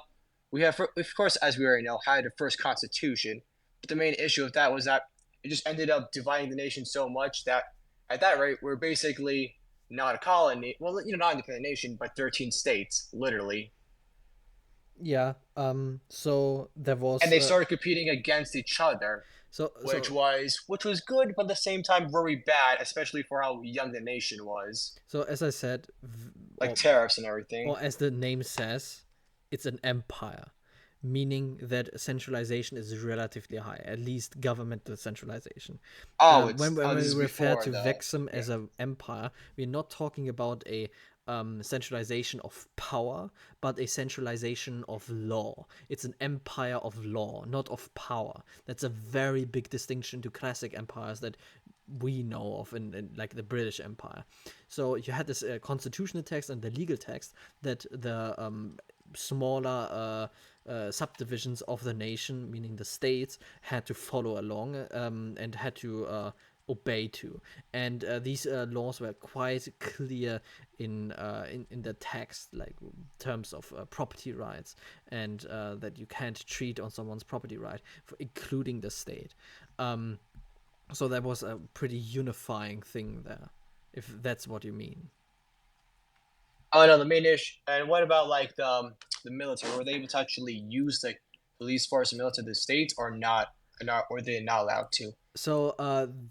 we have, of course, as we already know, had the first constitution. But the main issue of that was that it just ended up dividing the nation so much that at that rate, we're basically not a colony. Well, not an independent nation, but 13 states, literally. Yeah. So there And was they started competing against each other, so which so was good, but at the same time very bad, especially for how young the nation was, so as I said, like tariffs and everything. or as the name says, it's an empire, meaning that centralization is relatively high, at least governmental centralization. Oh, When this we is refer before to the Vexim yeah. as an empire, we're not talking about a centralization of power, but a centralization of law. It's an empire of law, not of power. That's a very big distinction to classic empires that we know of in like the British Empire. So you had this constitutional text and the legal text that the smaller subdivisions of the nation, meaning the states, had to follow along and had to obey to. And these laws were quite clear in the text, like terms of property rights, and that you can't treat on someone's property right, for including the state. So that was a pretty unifying thing there, if that's what you mean. Oh no, the main issue. And what about like the military? Were they able to actually use the police force and military of the states, or not? Or they not allowed to? So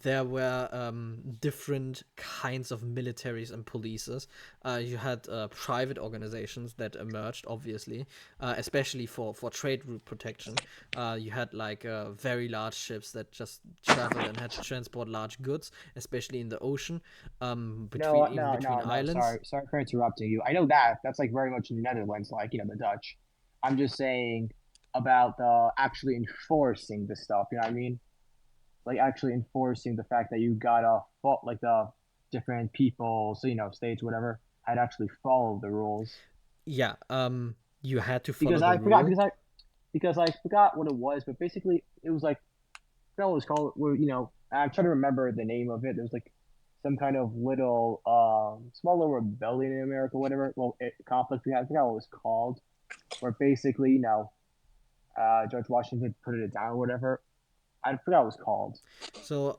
there were different kinds of militaries and polices. You had private organizations that emerged, obviously, especially for trade route protection. You had like very large ships that just traveled and had to transport large goods, especially in the ocean, between No, even no, between no, no. islands. Sorry for interrupting you. I know that that's like very much in the Netherlands, like the Dutch. I'm just saying about the actually enforcing the stuff. You know what I mean? Like actually enforcing the fact that you gotta like the different people, so states, whatever, had actually followed the rules. Yeah, you had to follow Because the I forgot rule. because I forgot what it was, but basically it was like I forgot what it was called. Where I'm trying to remember the name of it. There was like some kind of little small little rebellion in America, whatever. Well, conflict. I forgot what it was called. Where basically George Washington put it down or whatever. I forgot what it was called. So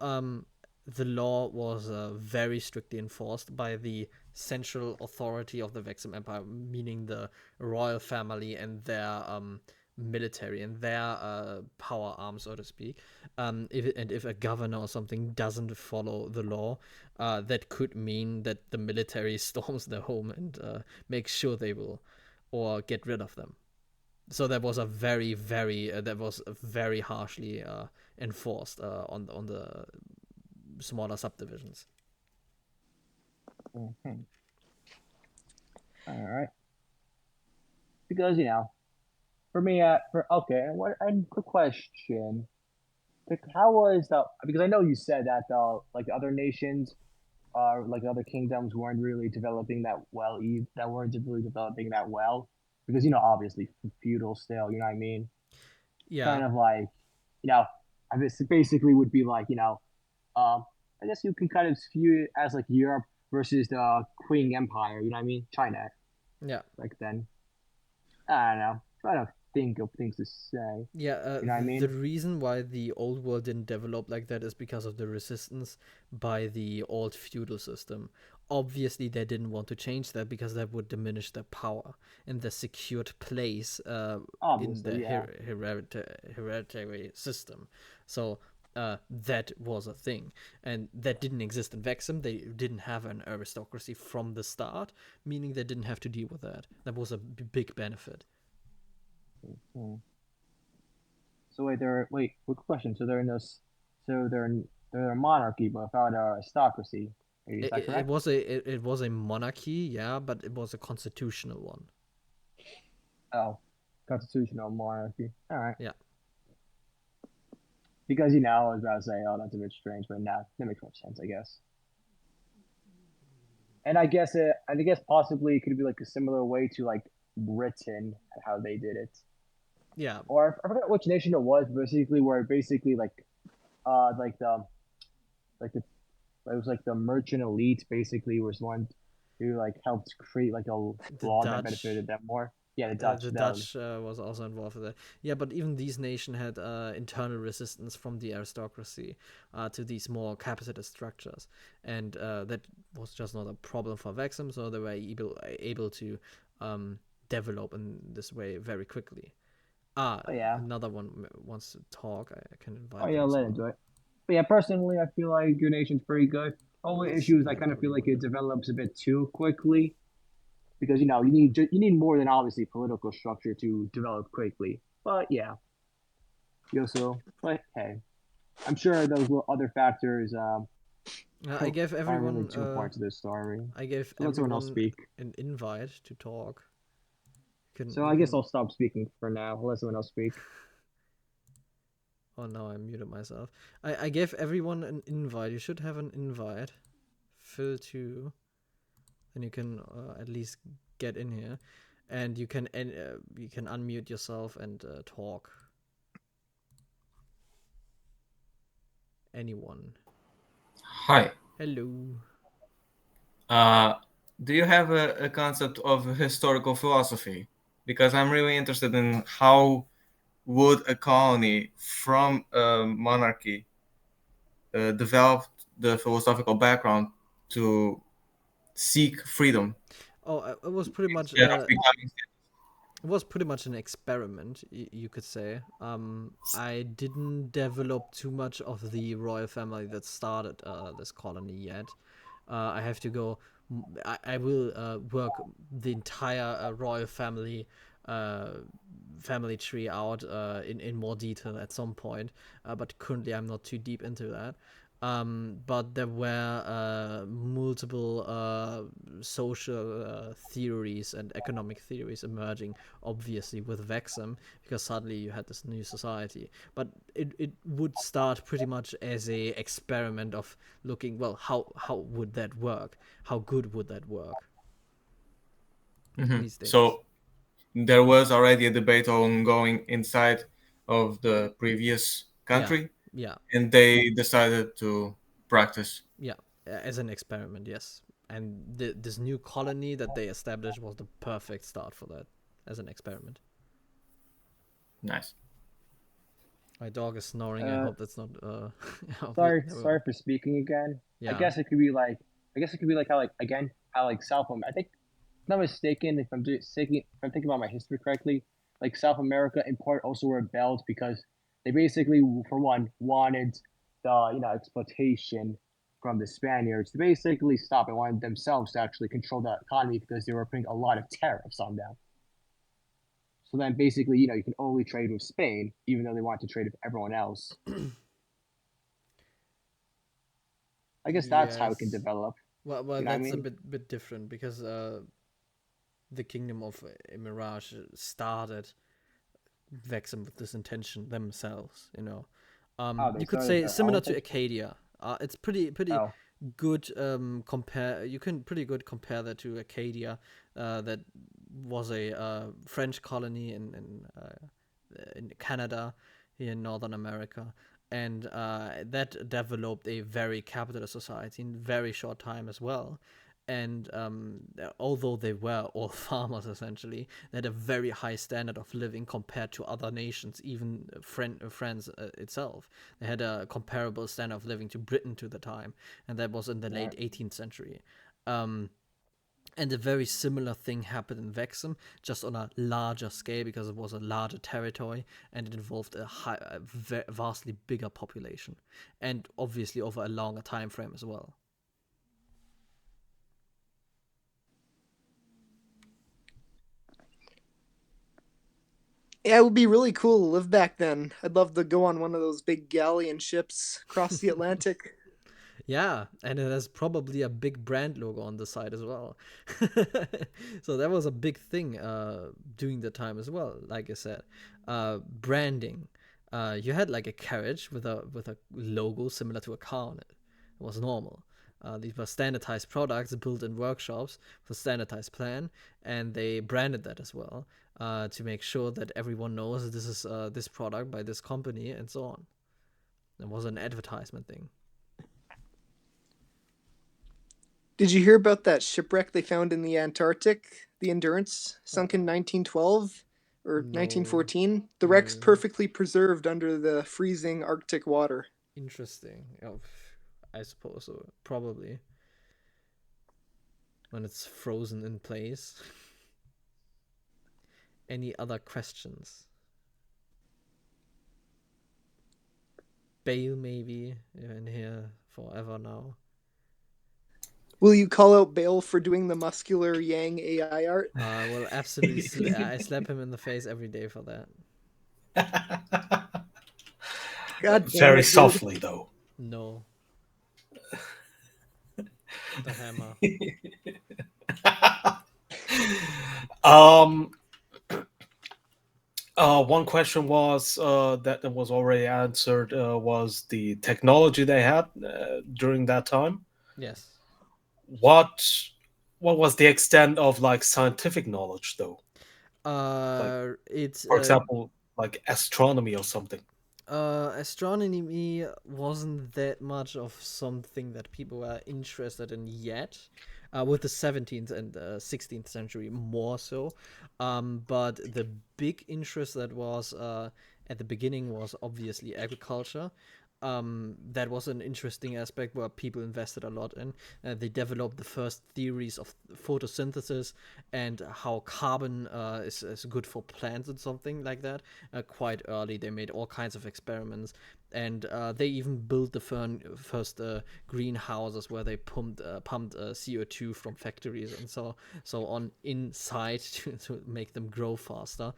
the law was very strictly enforced by the central authority of the Vexim Empire, meaning the royal family and their military and their power arm, so to speak. If a governor or something doesn't follow the law, that could mean that the military storms their home and makes sure they will, or get rid of them. So that was a that was very harshly enforced on the smaller subdivisions. Mm-hmm. All right, because for me, for okay, and quick question: like, how was the? Because I know you said that the like other nations, like other kingdoms weren't really developing that well, that weren't really developing that well, because obviously feudal still, you know what I mean? Yeah, Kind of like, you know, I guess it basically would be like, um, I guess you can kind of view it as like Europe versus the Qing Empire, you know what I mean? China, yeah. like then. I don't know. Trying to think of things to say, Yeah, you know what I the mean? reason why the old world didn't develop like that is because of the resistance by the old feudal system. Obviously, they didn't want to change that because that would diminish their power and their secured place in the Obviously, yeah. hereditary system. So that was a thing, and that didn't exist in Vexim. They didn't have an aristocracy from the start, meaning they didn't have to deal with that. That was a big benefit. Hmm. So wait, quick question. So they're in this, so they're a monarchy, but without an aristocracy. Is that It correct? was it was a monarchy, yeah, but it was a constitutional one. Oh, constitutional monarchy. All right. Yeah, Because I was about to say, oh, that's a bit strange, but now that makes more sense, I guess. And I guess possibly it could be like a similar way to like Britain, how they did it, yeah. or I forgot which nation it was, basically where basically like like the it was like the merchant elite basically was one who like helped create like a The law that Dutch, benefited them more. Yeah, the Dutch, the Dutch was also involved with that. Yeah, but even these nations had internal resistance from the aristocracy to these more capitalist structures, and that was just not a problem for Vexim. So they were able to develop in this way very quickly. oh yeah, Another one wants to talk. I can oh invite yeah, them as let well. into it. But yeah, personally, I feel like your nation's pretty good. Only Let's issue is I invite kind of feel like everyone. it develops a bit too quickly because you need more than obviously political structure to develop quickly. But yeah, but hey, I'm sure those other factors I gave aren't really everyone too important to this story. I gave So let someone else everyone speak. an invite to talk. So You I guess can. I'll stop speaking for now. Let someone else speak. Oh no, I muted myself. I gave everyone an invite. You should have an invite. Fill too. Then you can at least get in here. and you can unmute yourself and talk. Anyone? Hi. Hello. Uh, do you have a concept of historical philosophy? Because I'm really interested in how would a colony from a monarchy develop the philosophical background to seek freedom Oh, it was pretty much instead of becoming. it was pretty much an experiment, you could say. I didn't develop too much of the royal family that started this colony yet. I have to go. I will work the entire royal uh, family tree out in more detail at some point. But currently, I'm not too deep into that. But there were multiple social theories and economic theories emerging, obviously with Vexim, because suddenly you had this new society. But it would start pretty much as a experiment of looking, well, how would that work? How good would that work? Mhm. These things. So there was already a debate ongoing inside of the previous Yeah, country, yeah, and they decided to practice. yeah. As an experiment, yes. And this new colony that they established was the perfect start for that as an experiment. Nice. My dog is snoring. I Uh, hope that's not. I hope sorry, never mind. sorry for speaking again. I Yeah. guess it could be like, I guess it could be like how like again how like South America. I think, if I'm not mistaken, if I'm thinking about my history correctly, like South America in part also rebelled because they basically, for one, wanted the exploitation from the Spaniards to basically stop and wanted themselves to actually control the economy because they were putting a lot of tariffs on them. So then basically, you can only trade with Spain, even though they want to trade with everyone else. I guess that's how it can Yes. develop. Well, You know what I that's a mean? bit different because the kingdom of Mirage started Vexim with this intention themselves. Oh, they You could started say their similar own to thing. Acadia. It's pretty Oh, good compare. You can pretty good compare that to Acadia, that was a French colony in Canada, here in Northern America, and that developed a very capitalist society in very short time as well. And although they were all farmers essentially, they had a very high standard of living compared to other nations, even France itself. They had a comparable standard of living to Britain to the time, and that was in the right. late 18th century. Um, and a very similar thing happened in Vexim, just on a larger scale because it was a larger territory and it involved a vastly bigger population, and obviously over a longer time frame as well. Yeah, it would be really cool to live back then. I'd love to go on one of those big galleon ships across the Atlantic. Yeah, and it has probably a big brand logo on the side as well. So that was a big thing during the time as well. Like I said, branding. You had like a carriage with a logo similar to a car on it. It was normal. These were standardized products built in workshops with standardized plan, and they branded that as well to make sure that everyone knows this is this product by this company and so on. It was an advertisement thing. Did you hear about that shipwreck they found in the Antarctic? The Endurance, Uh, sunk in 1912 or no, 1914. The wreck's no. perfectly preserved under the freezing Arctic water. Interesting. Oh, I suppose so. Probably when it's frozen in place. Any other questions? Bale maybe. You're in here forever now. Will you call out Bale for doing the muscular Yang AI art? Well, absolutely. I slap him in the face every day for that. God damn Very it, dude. softly, though. No, the hammer. um, One question was that was already answered was the technology they had during that time. Yes. What what was the extent of like scientific knowledge, though? It's For example, like astronomy or something. astronomy wasn't that much of something that people were interested in yet. With the 17th and 16th century more so. But the big interest that was at the beginning was obviously agriculture. That was an interesting aspect where people invested a lot in. They developed the first theories of photosynthesis and how carbon is good for plants and something like that. Quite early, they made all kinds of experiments, and they even built the first greenhouses where they pumped CO2 from factories and so on inside to make them grow faster.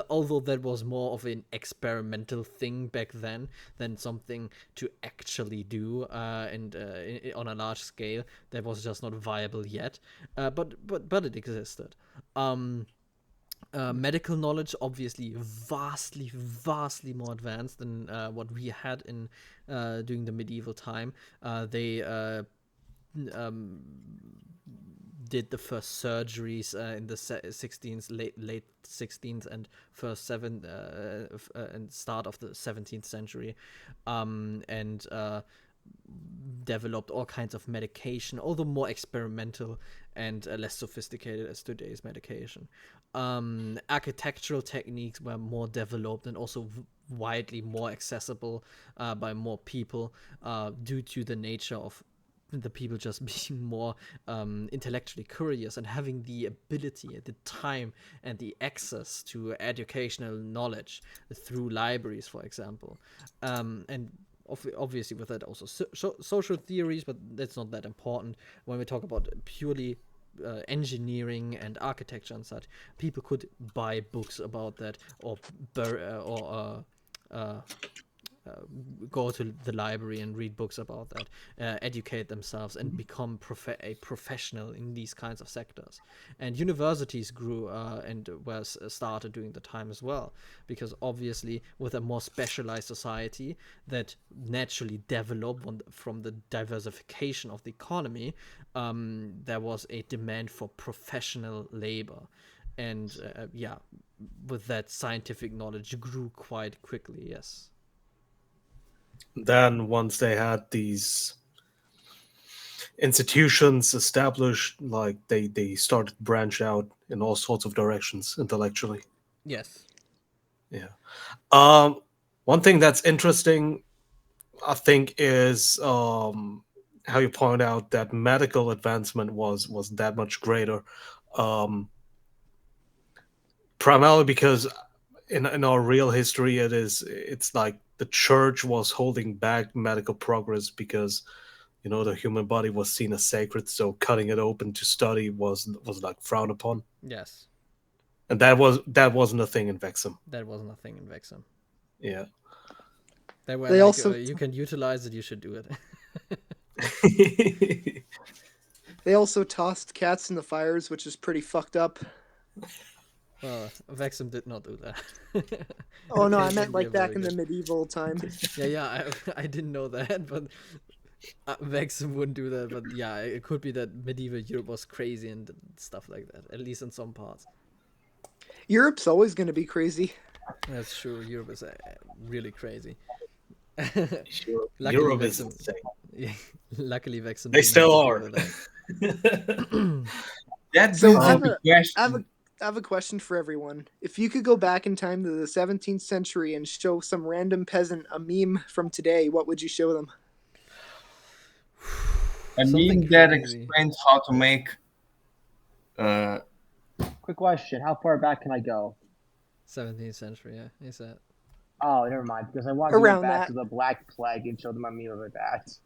Although that was more of an experimental thing back then than something to actually do and on a large scale. That was just not viable yet. But it existed. Medical knowledge obviously vastly more advanced than what we had in during the medieval time. They did the first surgeries in the 16th, late 16th and first and start of the 17th century, and developed all kinds of medication, although more experimental and less sophisticated as today's medication. Architectural techniques were more developed and also widely more accessible by more people due to the nature of the people just being more intellectually curious and having the ability, the time, and the access to educational knowledge through libraries, for example. And obviously with that also social theories, but that's not that important when we talk about purely engineering and architecture and such. People could buy books about that or go to the library and read books about that, educate themselves, and become a professional in these kinds of sectors. And universities grew and were started during the time as well, because obviously with a more specialized society that naturally developed from the diversification of the economy, there was a demand for professional labor. And with that, scientific knowledge grew quite quickly, yes. Then once they had these institutions established, like they started to branch out in all sorts of directions intellectually. Yes. Yeah. One thing that's interesting, I think, is how you point out that medical advancement was that much greater, um, primarily because in our real history, it's like the church was holding back medical progress because the human body was seen as sacred, so cutting it open to study was like frowned upon. Yes. And that wasn't a thing in Vexim. That wasn't a thing in Vexim. Yeah. They were They like, also you can utilize it, you should do it. They also tossed cats in the fires, which is pretty fucked up. Well, Vexim did not do that. Oh no, They I can meant be like a back very in the good- medieval time. Yeah, I didn't know that, but Vexim wouldn't do that. But yeah, it could be that medieval Europe was crazy and stuff like that, at least in some parts. Europe's always going to be crazy. That's true. Europe is really crazy. Sure. Luckily, Europe is Vexim. insane. Yeah, luckily, Vexim. They didn't still have are. to deal with that. That So brings I up have a question. I have a question for everyone. If you could go back in time to the 17th century and show some random peasant a meme from today, what would you show them? A Something meme that crazy. explains how to make Quick question: how far back can I go? 17th century, yeah, is that? Oh, never mind. Because I want to go Around back that. to the Black Plague and show them a meme of that.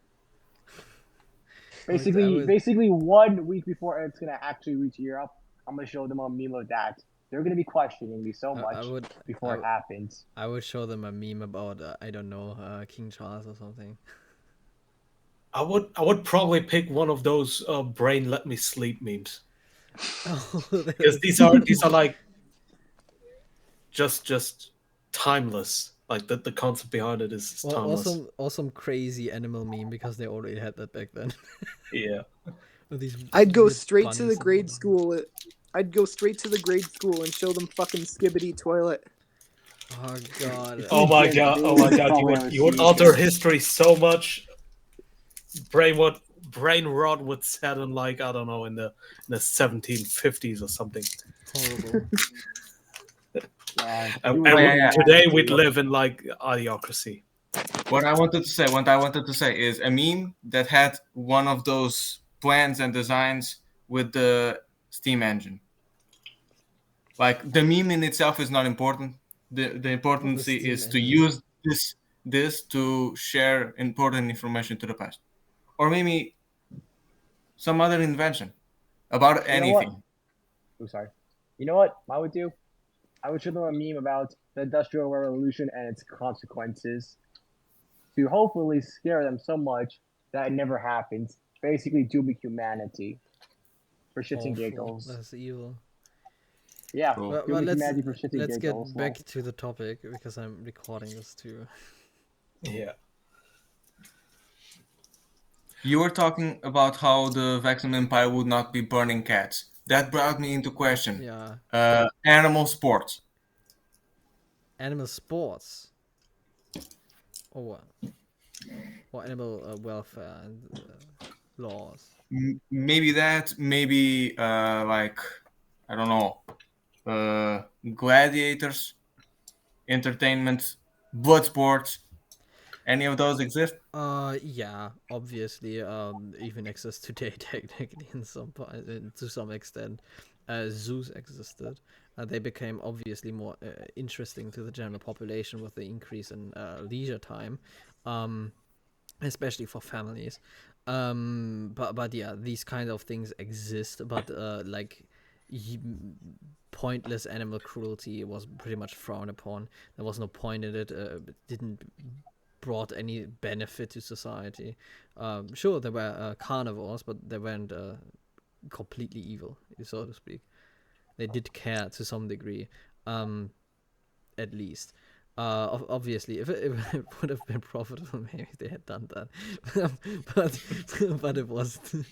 I Basically, would- 1 week before it's gonna actually reach Europe, I'm gonna show them a meme of that. They're gonna be questioning me so much before it happens. I would show them a meme about I don't know, King Charles or something. I would probably pick one of those brain let me sleep memes. Oh, Because these are like just timeless. Like the concept behind it is well, timeless. awesome crazy animal meme because they already had that back then. Yeah. With these I'd go weird straight to the bunnies and grade whatnot. school I'd go straight to the grade school and show them fucking Skibbity Toilet. Oh god. Oh my Gen god! Z Oh my is god! probably You would OC alter kids. history so much. Brain rot would set in like I don't know in the 1750s or something. Horrible. God, And, you would and Oh, live yeah, in yeah. today humanity. we'd live in like idiocracy. What I wanted to say is a meme that had one of those plans and designs with the steam engine. Like the meme in itself is not important. The importance steam is to engine. use this to share important information to the past, or maybe some other invention about You know what? anything. Oh, sorry. You know what I would do? I would show them a meme about the Industrial Revolution and its consequences to hopefully scare them so much that it never happens. Basically, dooming humanity for shits and Awful. giggles. That's evil. Yeah, Cool. Well, dooming let's humanity for shits and let's giggles. get back to the topic because I'm recording this too. Yeah. You were talking about how the Vexim Empire would not be burning cats. That brought me into question. Yeah. Animal sports. Animal sports. Or what? Or animal welfare and laws. Maybe that. Maybe like I don't know. Gladiators, entertainment, blood sports. Any of those exist? Yeah, obviously, even exists today technically in some point, to some extent. Zoos existed. They became obviously more interesting to the general population with the increase in leisure time, especially for families. But yeah, these kind of things exist, but like pointless animal cruelty was pretty much frowned upon. There was no point in it. It didn't brought any benefit to society. Sure, there were carnivores, but they weren't completely evil, so to speak. They did care to some degree, at least. Obviously, if it would have been profitable, maybe they had done that, but it wasn't.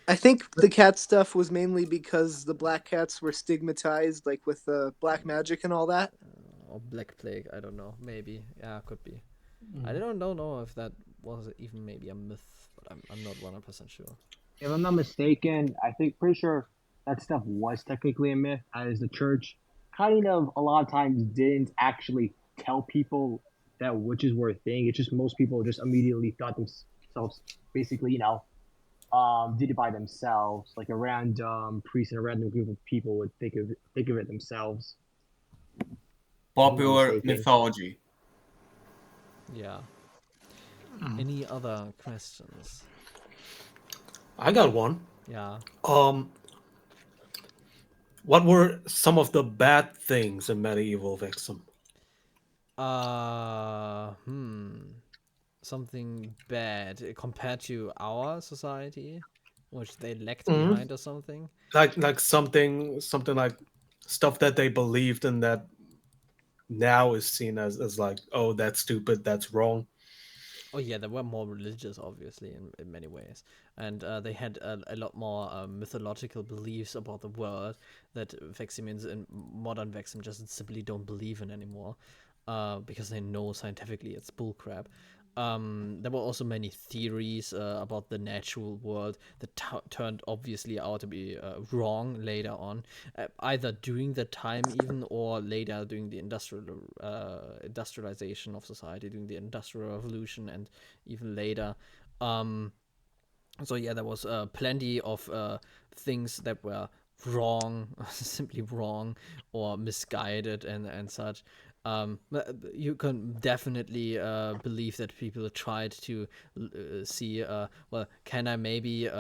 I think the cat stuff was mainly because the black cats were stigmatized, like with black magic and all that. Or Black Plague, I don't know. Maybe, yeah, could be. I don't know if that was even maybe a myth, but I'm not 100% sure. If I'm not mistaken, I think pretty sure that stuff was technically a myth, as the church kind of a lot of times didn't actually tell people that witches were a thing. It's just most people just immediately thought themselves basically, did it by themselves. Like a random priest and a random group of people would think of it themselves. Popular mistaken. mythology. Yeah. Any other questions? I got one. Yeah. What were some of the bad things in Medieval Vexim? Something bad compared to our society, which they lacked Mhm. behind or something. Like something like stuff that they believed in that now is seen as like, oh, that's stupid, that's wrong. Oh yeah, they were more religious, obviously, in many ways, and they had a lot more mythological beliefs about the world that Veximians and modern Vexim just simply don't believe in anymore, because they know scientifically it's bullcrap. There were also many theories about the natural world that turned obviously out to be wrong later on, either during the time even or later during the industrialization of society, during the Industrial Revolution, and even later. So yeah, there was plenty of things that were wrong, simply wrong, or misguided and such. But you can definitely believe that people tried to see, well, can I maybe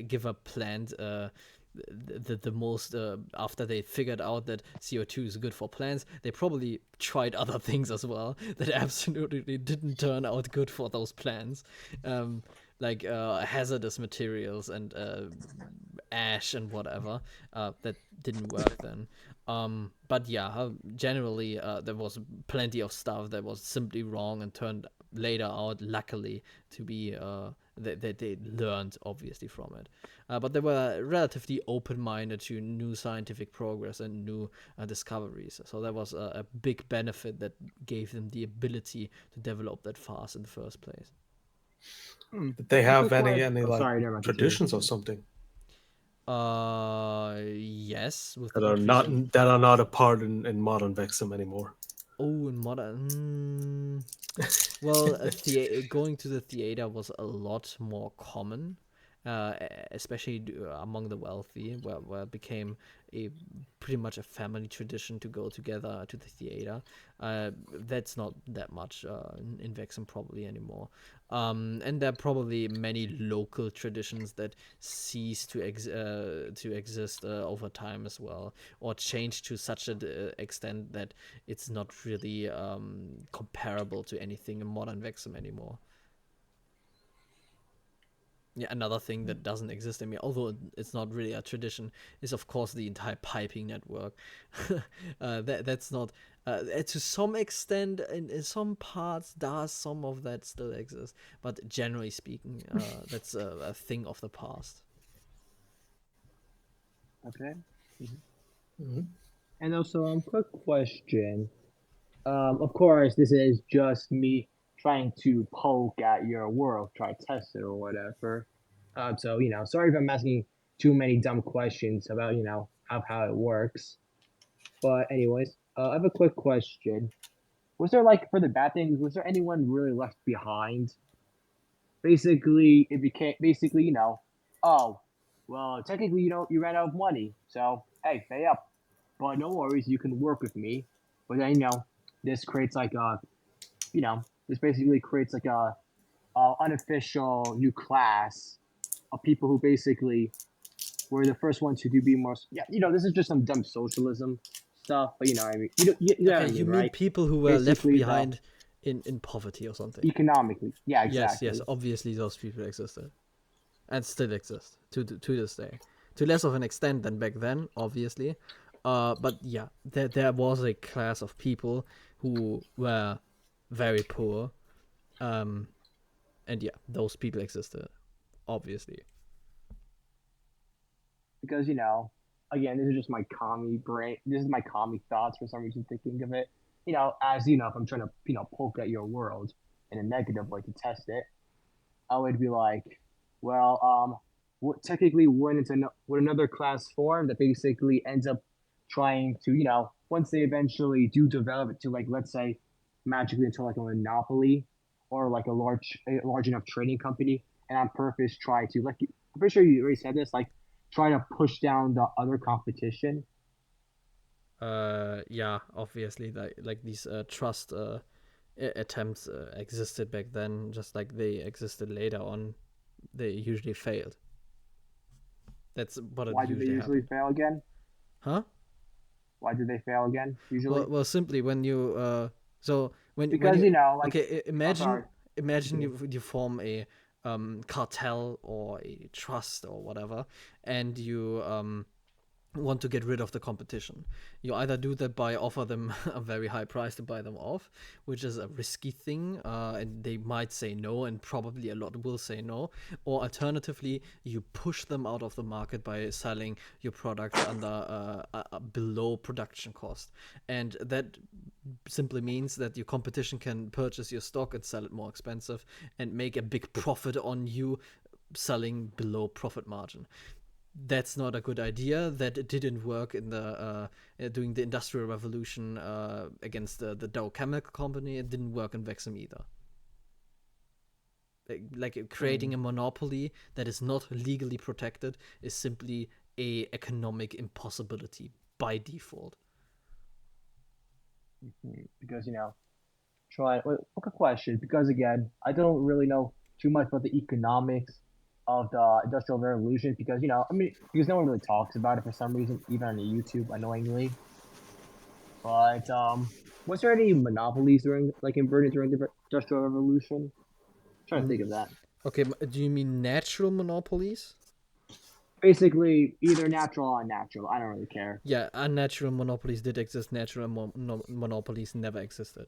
give a plant the most after they figured out that CO2 is good for plants, they probably tried other things as well that absolutely didn't turn out good for those plants, like hazardous materials and ash and whatever that didn't work then. But yeah, generally there was plenty of stuff that was simply wrong and turned later out, luckily, to be they learned obviously from it, but they were relatively open-minded to new scientific progress and new discoveries. So that was a big benefit that gave them the ability to develop that fast in the first place. Did they have Quick any one- like sorry, never mind, continue. traditions or something Yes, with that the are not increasing. a part in modern Vexim anymore? Oh, in modern. Well, going to the theater was a lot more common, especially among the wealthy, where it became a pretty much a family tradition to go together to the theater. That's not that much in Vexen probably anymore. And there are probably many local traditions that cease to exist over time as well, or change to such an extent that it's not really comparable to anything in modern Vexim anymore. Yeah, another thing that doesn't exist anymore, although it's not really a tradition, is of course the entire piping network. That's not to some extent in some parts does some of that still exist, but generally speaking, that's a thing of the past. Okay. Mhm. And also, quick question. Of course, this is just me trying to poke at your world, try to test it or whatever. So sorry if I'm asking too many dumb questions about how it works. But anyways, I have a quick question. Was there like for the bad things? Was there anyone really left behind? Basically, it became basically oh, well, technically you ran out of money, so hey, pay up. But no worries, you can work with me. But then this creates like this basically creates like a unofficial new class of people who basically were the first ones who do be more. Yeah, this is just some dumb socialism stuff, but you know what I mean. You know what Okay, I you mean, mean right? people who were left Basically, the behind in poverty or something? economically, yeah, Yes, exactly. obviously those people existed and still exist to this day, to less of an extent than back then, obviously. But yeah, there was a class of people who were very poor, and yeah, those people existed, obviously. Because again, this is just my commie brain. This is my commie thoughts for some reason thinking of it. As if I'm trying to poke at your world in a negative way to test it, I would be like, well, what technically would another class form that basically ends up trying to once they eventually do develop it to like let's say magically into like a monopoly or like a large enough trading company and on purpose try to like I'm pretty sure you already said this like try to push down the other competition. Yeah, obviously, like these trust attempts existed back then, just like they existed later on. They usually failed. That's what it Why do they usually usually happened. fail again? Huh? Why do they fail again usually? Well, simply when you so when Because you like okay, I'm sorry. imagine Continue. you form a cartel or a trust or whatever, and you want to get rid of the competition. You either do that by offer them a very high price to buy them off, which is a risky thing, and they might say no, and probably a lot will say no. Or alternatively, you push them out of the market by selling your products under a below production cost, and that simply means that your competition can purchase your stock and sell it more expensive and make a big profit on you selling below profit margin. That's not a good idea. That didn't work in the during the Industrial Revolution against the Dow Chemical Company. It didn't work in Vexim either. Like creating a monopoly that is not legally protected is simply a economic impossibility by default. Because try wait, quick question because again I don't really know too much about the economics of the industrial revolution because I mean because no one really talks about it for some reason even on the YouTube annoyingly. But was there any monopolies during like in Britain during the industrial revolution? I'm trying to think of that. Okay, do you mean natural monopolies? Basically either natural or unnatural. I don't really care. Yeah, unnatural monopolies did exist. Natural monopolies never existed.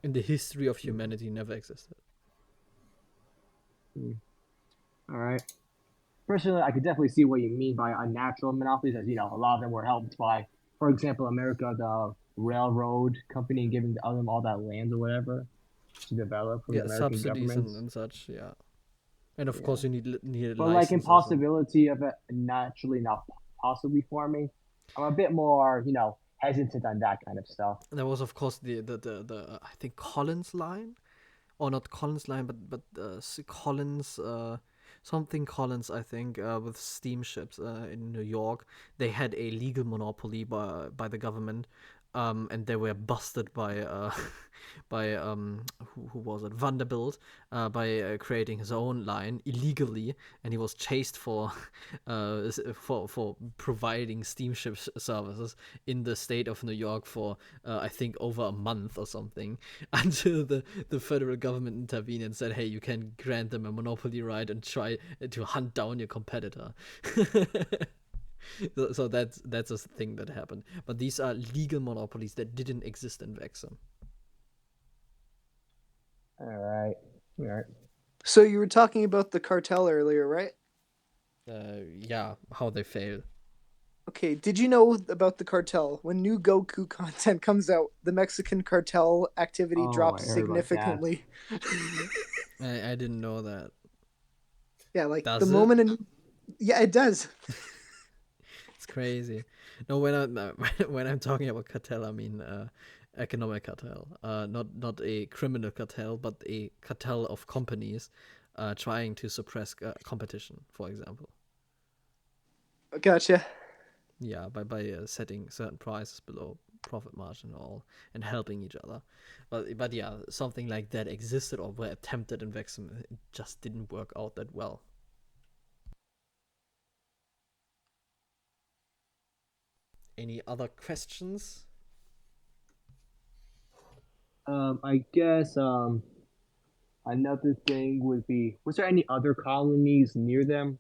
In the history of humanity, never existed. All right. Personally, I could definitely see what you mean by unnatural monopolies, as a lot of them were helped by, for example, America, the railroad company, giving them all that land or whatever to develop from the Yeah, American subsidies governments. and such. Yeah, and of Yeah. course you needed But like licenses and impossibility of it naturally not possibly forming, I'm a bit more, hesitant on that kind of stuff. there was of course the I think Collins line, or not Collins line, but Collins something Collins, I think, with steamships in New York. They had a legal monopoly by the government, and they were busted by by who was it, Vanderbilt, by creating his own line illegally, and he was chased for for providing steamship services in the state of New York for I think over a month or something, until the federal government intervened and said, hey, you can grant them a monopoly right and try to hunt down your competitor. So that's a thing that happened, but these are legal monopolies that didn't exist in Vexim. All right. All right. So you were talking about the cartel earlier, right? Yeah, how they fail. Okay, did you know about the cartel? When new Goku content comes out, the Mexican cartel activity Oh, I drops heard about that. significantly. I didn't know that. Yeah, like Does the it? moment yeah, it does. It's crazy. No, when I'm talking about cartel, I mean economic cartel. Not a criminal cartel, but a cartel of companies trying to suppress competition, for example. Gotcha. Yeah, by setting certain prices below profit margin and all, and helping each other. But yeah, something like that existed or were attempted in Vexim. It just didn't work out that well. Any other questions? I guess another thing would be, was there any other colonies near them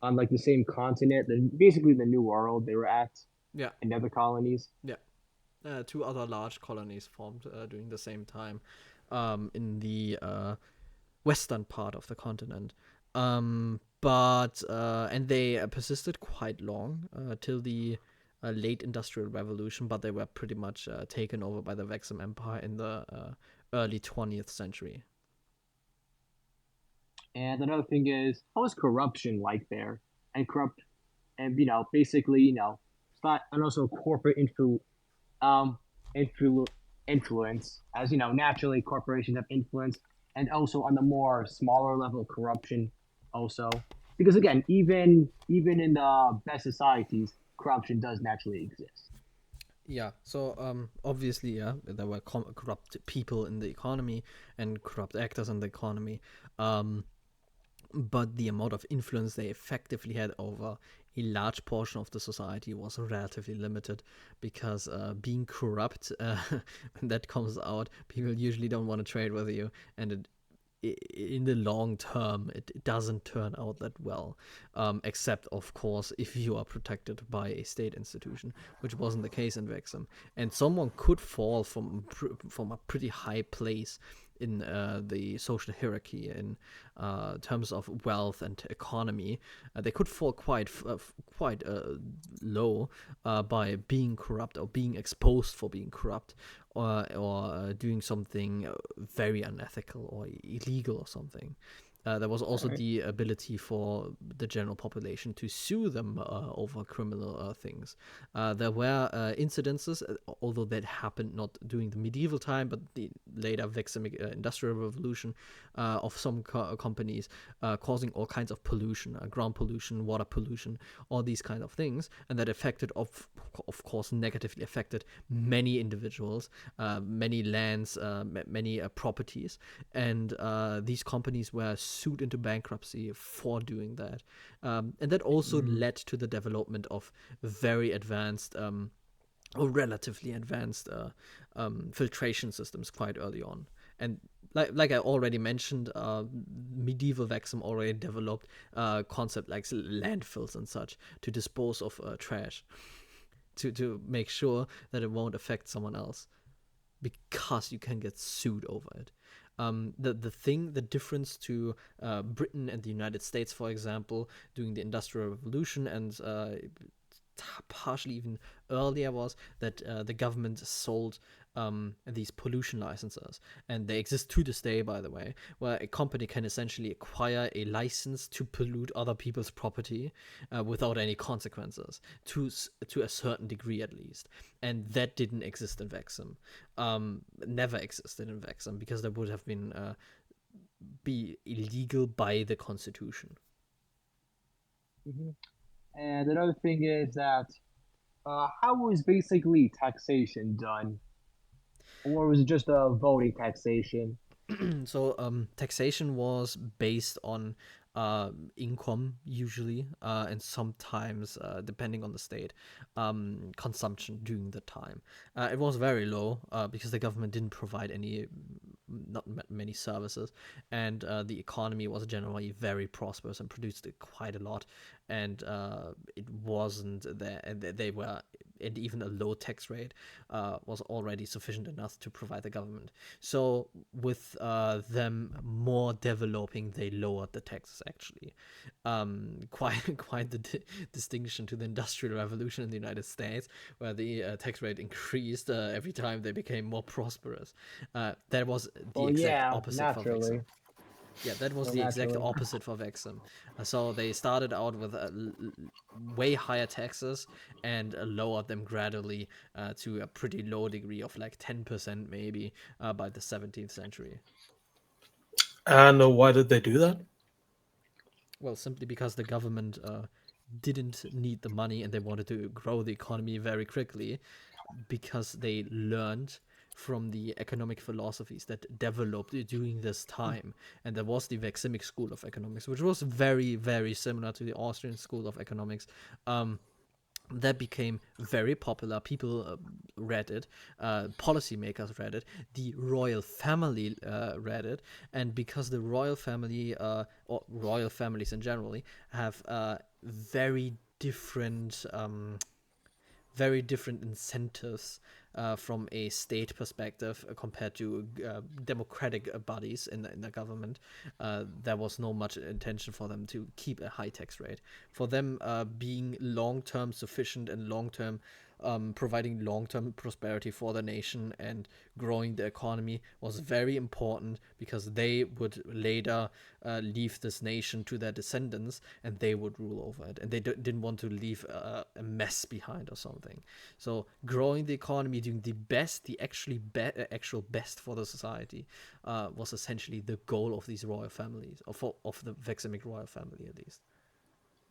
on like the same continent, basically the New World they were at, Yeah, and other colonies? yeah. Two other large colonies formed during the same time in the western part of the continent. But and they persisted quite long till the late Industrial Revolution, but they were pretty much taken over by the Vexim Empire in the early 20th century. And another thing is, how is corruption like there? And basically, and also corporate um, influ- influence, as naturally corporations have influence, and also on the more smaller level corruption, also, because again, even in the best societies, corruption does naturally exist. Yeah, so obviously, yeah, there were corrupt people in the economy and corrupt actors in the economy. But the amount of influence they effectively had over a large portion of the society was relatively limited, because being corrupt, when that comes out, people usually don't want to trade with you, and in the long term, it doesn't turn out that well, except, of course, if you are protected by a state institution, which wasn't the case in Vexim. And someone could fall from a pretty high place in the social hierarchy in terms of wealth and economy. They could fall quite low by being corrupt or being exposed for being corrupt, or doing something very unethical or illegal or something. There was also Right. the ability for the general population to sue them over criminal things. There were incidences, although that happened not during the medieval time, but the later Vexim Industrial Revolution, of some companies causing all kinds of pollution, ground pollution, water pollution, all these kind of things, and that affected, of course, negatively affected many individuals, many lands, many properties, and these companies were sued into bankruptcy for doing that. And that also led to the development of very advanced, or relatively advanced, filtration systems quite early on. And like I already mentioned, medieval Vexim already developed concept like landfills and such to dispose of trash, to make sure that it won't affect someone else, because you can get sued over it. The difference to Britain and the United States, for example, during the Industrial Revolution and partially even earlier, was that the government sold these pollution licenses, and they exist to this day, by the way, where a company can essentially acquire a license to pollute other people's property without any consequences, to a certain degree at least. And that didn't exist in Vexim, never existed in Vexim, because that would have been be illegal by the Constitution. And another thing is that how was basically taxation done, or was it just a voting taxation? So taxation was based on income usually, and sometimes, depending on the state, consumption during the time. It was very low because the government didn't provide not many services, and the economy was generally very prosperous and produced quite a lot, and it wasn't there, and they were, and even a low tax rate was already sufficient enough to provide the government. So with them more developing, they lowered the taxes actually. Quite the distinction to the Industrial Revolution in the United States, where the tax rate increased every time they became more prosperous. That was the Well, exact yeah, opposite for naturally. Vexim. Yeah, that was Well, the exact naturally. opposite for Vexim. So they started out with way higher taxes and lowered them gradually to a pretty low degree of like 10% maybe by the 17th century. And why did they do that? Well, simply because the government didn't need the money and they wanted to grow the economy very quickly, because they learned from the economic philosophies that developed during this time. And there was the Veximic school of economics, which was very, very similar to the Austrian school of economics. That became very popular. People read it. Policymakers read it. The royal family read it. And because the royal family, or royal families in generally, have very different incentives from a state perspective compared to democratic bodies in the government, there was no much intention for them to keep a high tax rate. For them, being long-term sufficient and long-term providing long-term prosperity for the nation and growing the economy was very important, because they would later leave this nation to their descendants and they would rule over it, and they didn't want to leave a mess behind or something. So growing the economy, doing the best, the actual best for the society, was essentially the goal of these royal families, of the Veximic royal family at least.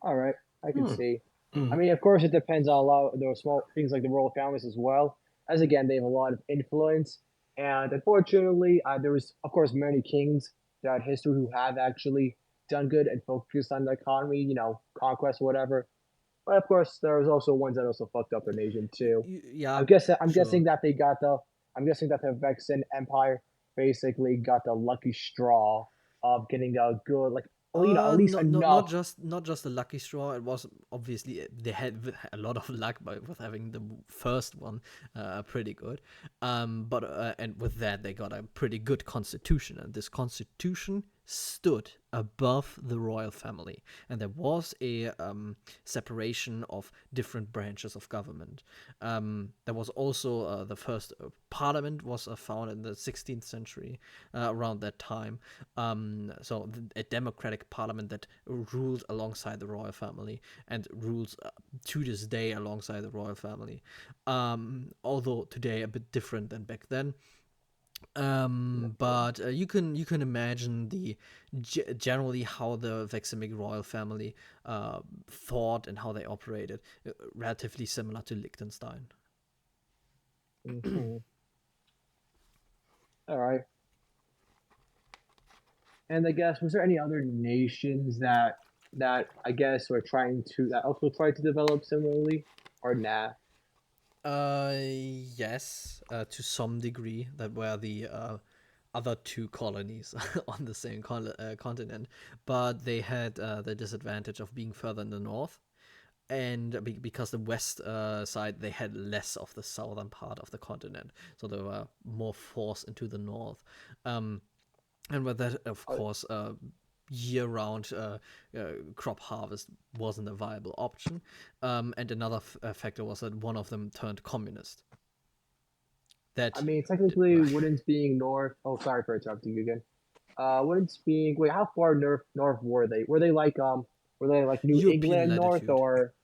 All right, I can see. I Mm. mean, of course, it depends on a lot of those small things like the royal families as well. As again, they have a lot of influence, and unfortunately, there was, of course, many kings throughout history who have actually done good and focused on the economy, conquest or whatever. But of course, there was also ones that also fucked up their nation too. Yeah, I'm sure. guessing that I'm guessing that the Vexin Empire basically got the lucky straw of getting a good, like, well, at least enough. Not just the lucky straw. It was obviously they had a lot of luck with having the first one pretty good. But and with that they got a pretty good constitution, and this constitution stood above the royal family, and there was a separation of different branches of government. There was also the first parliament was founded in the 16th century, around that time. So a democratic parliament that ruled alongside the royal family and rules to this day alongside the royal family. Although today a bit different than back then. But you can imagine the generally how the Veximic royal family thought and how they operated, relatively similar to Liechtenstein. Mhm. All right. And I guess, was there any other nations that I guess were trying to that also tried to develop similarly, or nah? Yes, to some degree, that were the other two colonies on the same continent, but they had the disadvantage of being further in the north, and because the west side, they had less of the southern part of the continent, so they were more forced into the north. And with that, of course, year-round crop harvest wasn't a viable option. And another factor was that one of them turned communist. That I mean, didn't technically, work. wouldn't being north. Oh, sorry for interrupting you again. Wouldn't being wait, how far north were they? Were they like New European England north latitude. or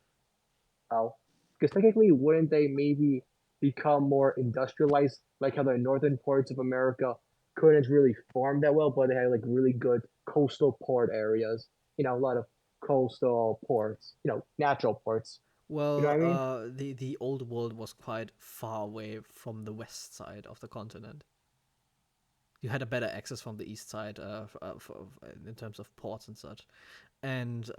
oh? Because technically, wouldn't they maybe become more industrialized, like how the northern parts of America couldn't really farm that well, but they had like really good coastal port areas. You know, a lot of coastal ports. You know, natural ports. You know Well, what I mean? the old world was quite far away from the west side of the continent. You had a better access from the east side in terms of ports and such. And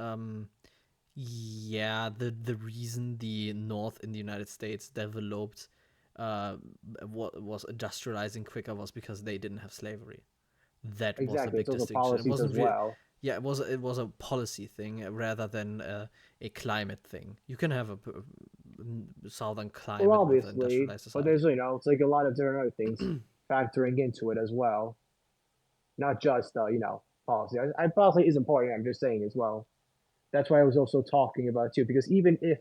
yeah, the reason the north in the United States developed what was industrializing quicker was because they didn't have slavery. That was the Exactly. big It's also distinction. It policies as wasn't real. well. Yeah, it was a policy thing rather than a climate thing. You can have a southern Well, climate with an obviously, industrialized but society. there's it's like a lot of different other things factoring into it as well, not just policy. Policy is important. I'm just saying as well. That's why I was also talking about too, because even if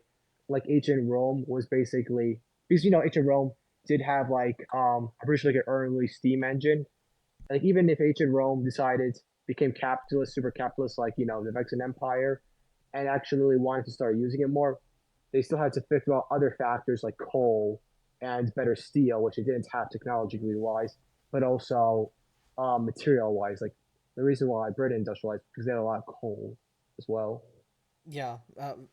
like ancient Rome was basically because ancient Rome did have like I'm pretty sure like an early steam engine. Like even if ancient Rome decided became capitalist, super capitalist, like the Vexin Empire, and actually wanted to start using it more, they still had to figure out other factors like coal and better steel, which they didn't have technologically wise, but also material wise. Like the reason why Britain industrialized because they had a lot of coal as well. Yeah,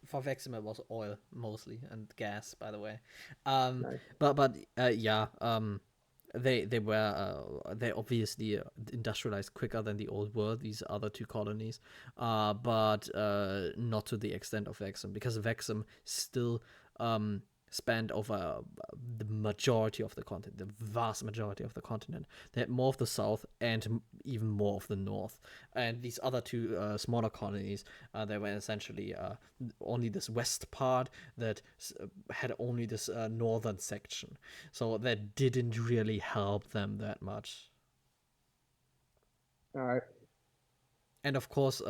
for Vexim it was oil mostly and gas, by the way. Um, Nice. but yeah, they obviously industrialized quicker than the old world. These other two colonies, but not to the extent of Vexim because Vexim still spanned over the majority of the continent, the vast majority of the continent. They had more of the south and even more of the north. And these other two smaller colonies, they were essentially only this west part that had only this northern section. So that didn't really help them that much. All right. And of course,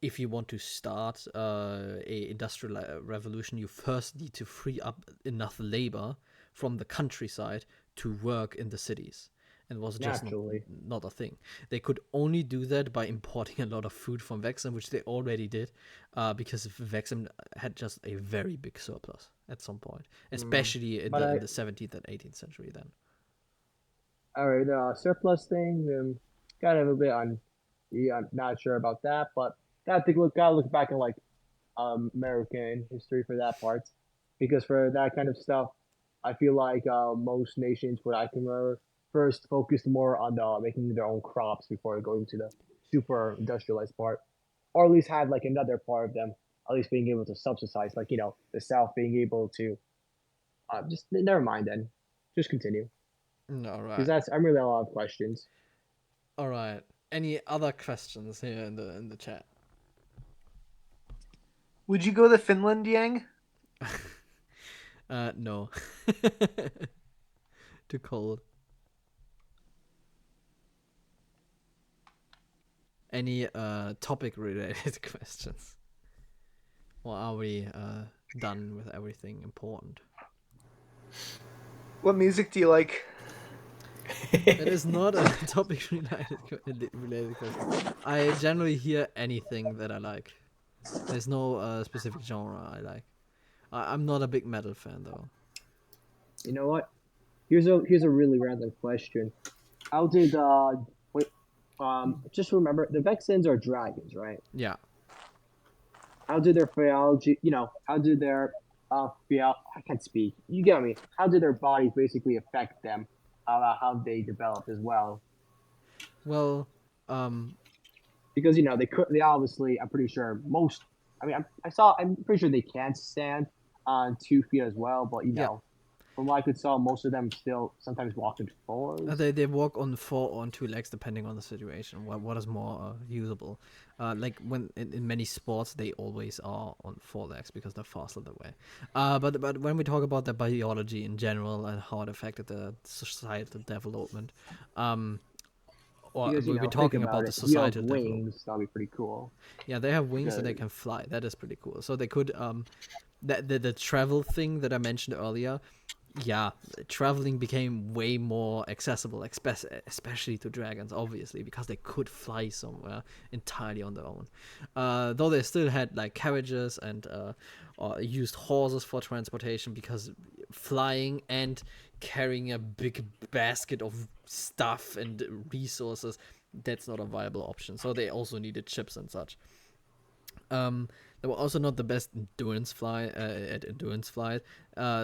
if you want to start a industrial revolution, you first need to free up enough labor from the countryside to work in the cities. And it was just Naturally. not a thing. They could only do that by importing a lot of food from Vexim, which they already did, because Vexim had just a very big surplus at some point, Mm. especially in But the I in the 17th and 18th century. Then all right, the surplus thing, kind of a bit on. Yeah, I'm not sure about that, but gotta look back at like American history for that part, because for that kind of stuff, I feel like most nations, what I can remember, first focused more on the making their own crops before going to the super industrialized part, or at least had like another part of them at least being able to subsidize, like the South being able to. Just never mind then, just continue all because right, that's I'm really a lot of questions. all right. Any other questions here in the chat? Would you go to Finland, Yang? No. Too cold. Any topic related questions? Or are we done with everything important? What music do you like? That is not a topic related question. I generally hear anything that I like. There's no specific genre I like. I'm not a big metal fan though. You know what? Here's a really random question. How did wait just remember the Vexens are dragons, right? Yeah. How did their physiology, how did their I can't speak. You get me? How did their bodies basically affect them? How they developed as well? Well, um, Because they obviously I'm pretty sure most. I mean I'm pretty sure they can stand on 2 feet as well, but yeah. from what I could saw, most of them still sometimes walk in fours. They walk on four or on two legs depending on the situation. What is more usable? Like when in many sports they always are on four legs because they're faster that way. But when we talk about the biology in general and how it affected the societal development, or Because we'll be think talking about about it. the If you have societal development. wings, that'll be pretty cool. Yeah, they have wings and they Because can fly. That is pretty cool. So they could the travel thing that I mentioned earlier. Yeah, traveling became way more accessible, especially to dragons, obviously, because they could fly somewhere entirely on their own. Though they still had like carriages and or used horses for transportation, because flying and carrying a big basket of stuff and resources, that's not a viable option. So they also needed ships and such. They were also not the best at endurance flight.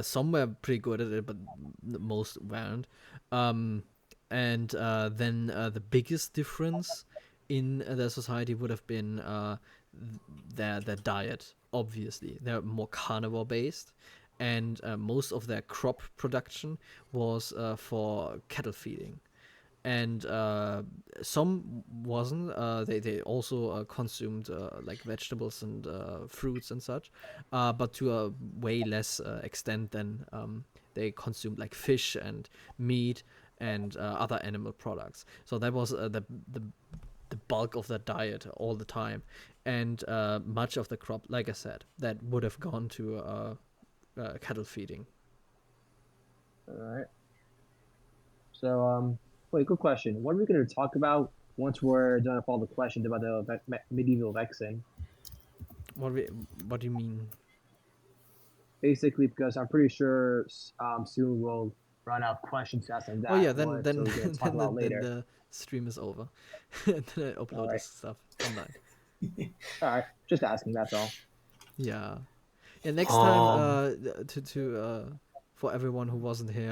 Some were pretty good at it, but most weren't. And then the biggest difference in their society would have been their diet. Obviously, they're more carnivore based, and most of their crop production was for cattle feeding, and some wasn't. They also consumed like vegetables and fruits and such, but to a way less extent than they consumed like fish and meat and other animal products. So that was the bulk of their diet all the time, and much of the crop, like I said, that would have gone to cattle feeding. all right. So wait, good question. What are we going to talk about once we're done with all the questions about the medieval Vexin? What do you mean? Basically, because I'm pretty sure soon we'll run out of questions to ask them Oh yeah, that. then What so then we're going to talk about then later. the stream is over. And then I upload All right. this stuff online. All right. Just asking. That's all. Yeah. Yeah, next time to for everyone who wasn't here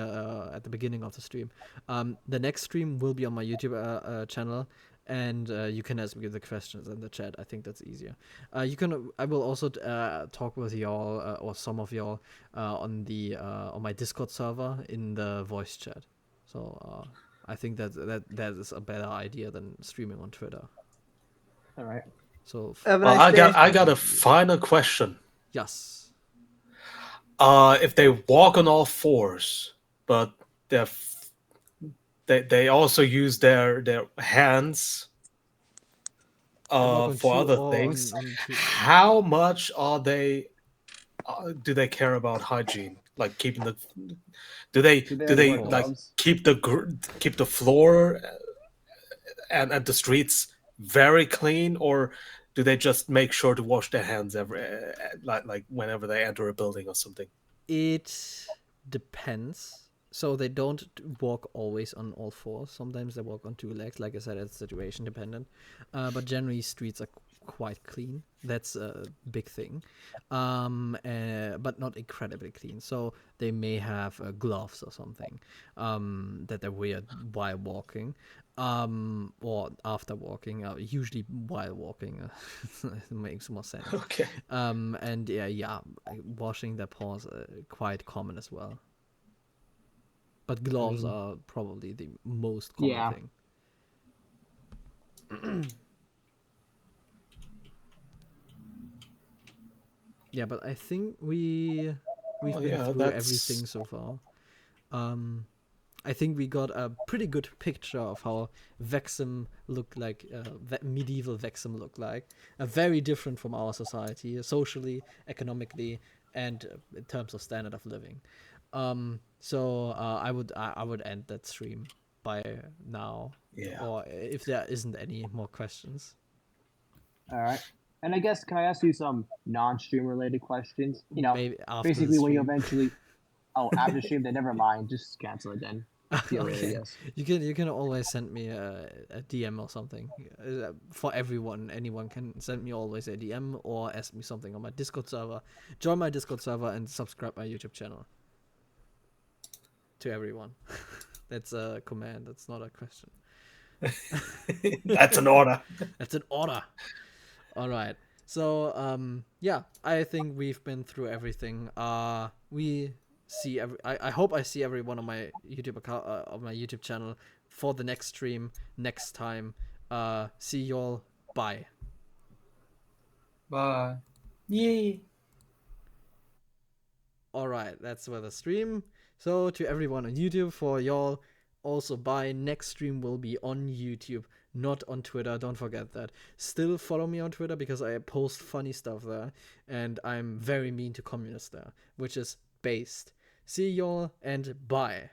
at the beginning of the stream, the next stream will be on my YouTube channel, and you can ask me the questions in the chat. I think that's easier. I will also talk with y'all or some of y'all on my Discord server in the voice chat. So I think that is a better idea than streaming on Twitter. All right. So Have a Well, nice day. I got a final question. yes. If they walk on all fours, but they also use their hands walk on for two other or things, on two. how much are they? Do they care about hygiene? Like keeping the? Do they Do they do have to they wear like gloves? keep the floor and the streets very clean, or do they just make sure to wash their hands every like whenever they enter a building or something? It depends. So they don't walk always on all fours. Sometimes they walk on two legs. Like I said, it's situation dependent. But generally, streets are quite clean. That's a big thing, but not incredibly clean. So they may have gloves or something that they wear while walking, or after walking. Usually while walking, it makes more sense. Okay. And yeah, washing their paws quite common as well. But gloves are probably the most common Yeah. thing. Yeah, but I think we've been through everything so far. I think we got a pretty good picture of how Vexim looked like, medieval Vexim looked like. Very different from our society, socially, economically, and in terms of standard of living. So I would end that stream by now. Yeah. Or if there isn't any more questions. All right. And I guess can I ask you some non-stream related questions? Maybe after basically the when you stream. eventually. Oh, after stream, then never mind. Just cancel it then. Okay. Yes. You can always send me a DM or something. For everyone, anyone can send me always a DM or ask me something on my Discord server. Join my Discord server and subscribe my YouTube channel. To everyone. That's a command. That's not a question. That's an order. That's an order. All right. So yeah, I think we've been through everything. We see I hope I see everyone on my YouTube account on my YouTube channel for the next stream next time. See y'all. Bye. Bye. Yay. All right, that's for the stream. So to everyone on YouTube, for y'all Also, bye. Next stream will be on YouTube, not on Twitter. Don't forget that. Still follow me on Twitter because I post funny stuff there, and I'm very mean to communists there, which is based. See y'all, and bye.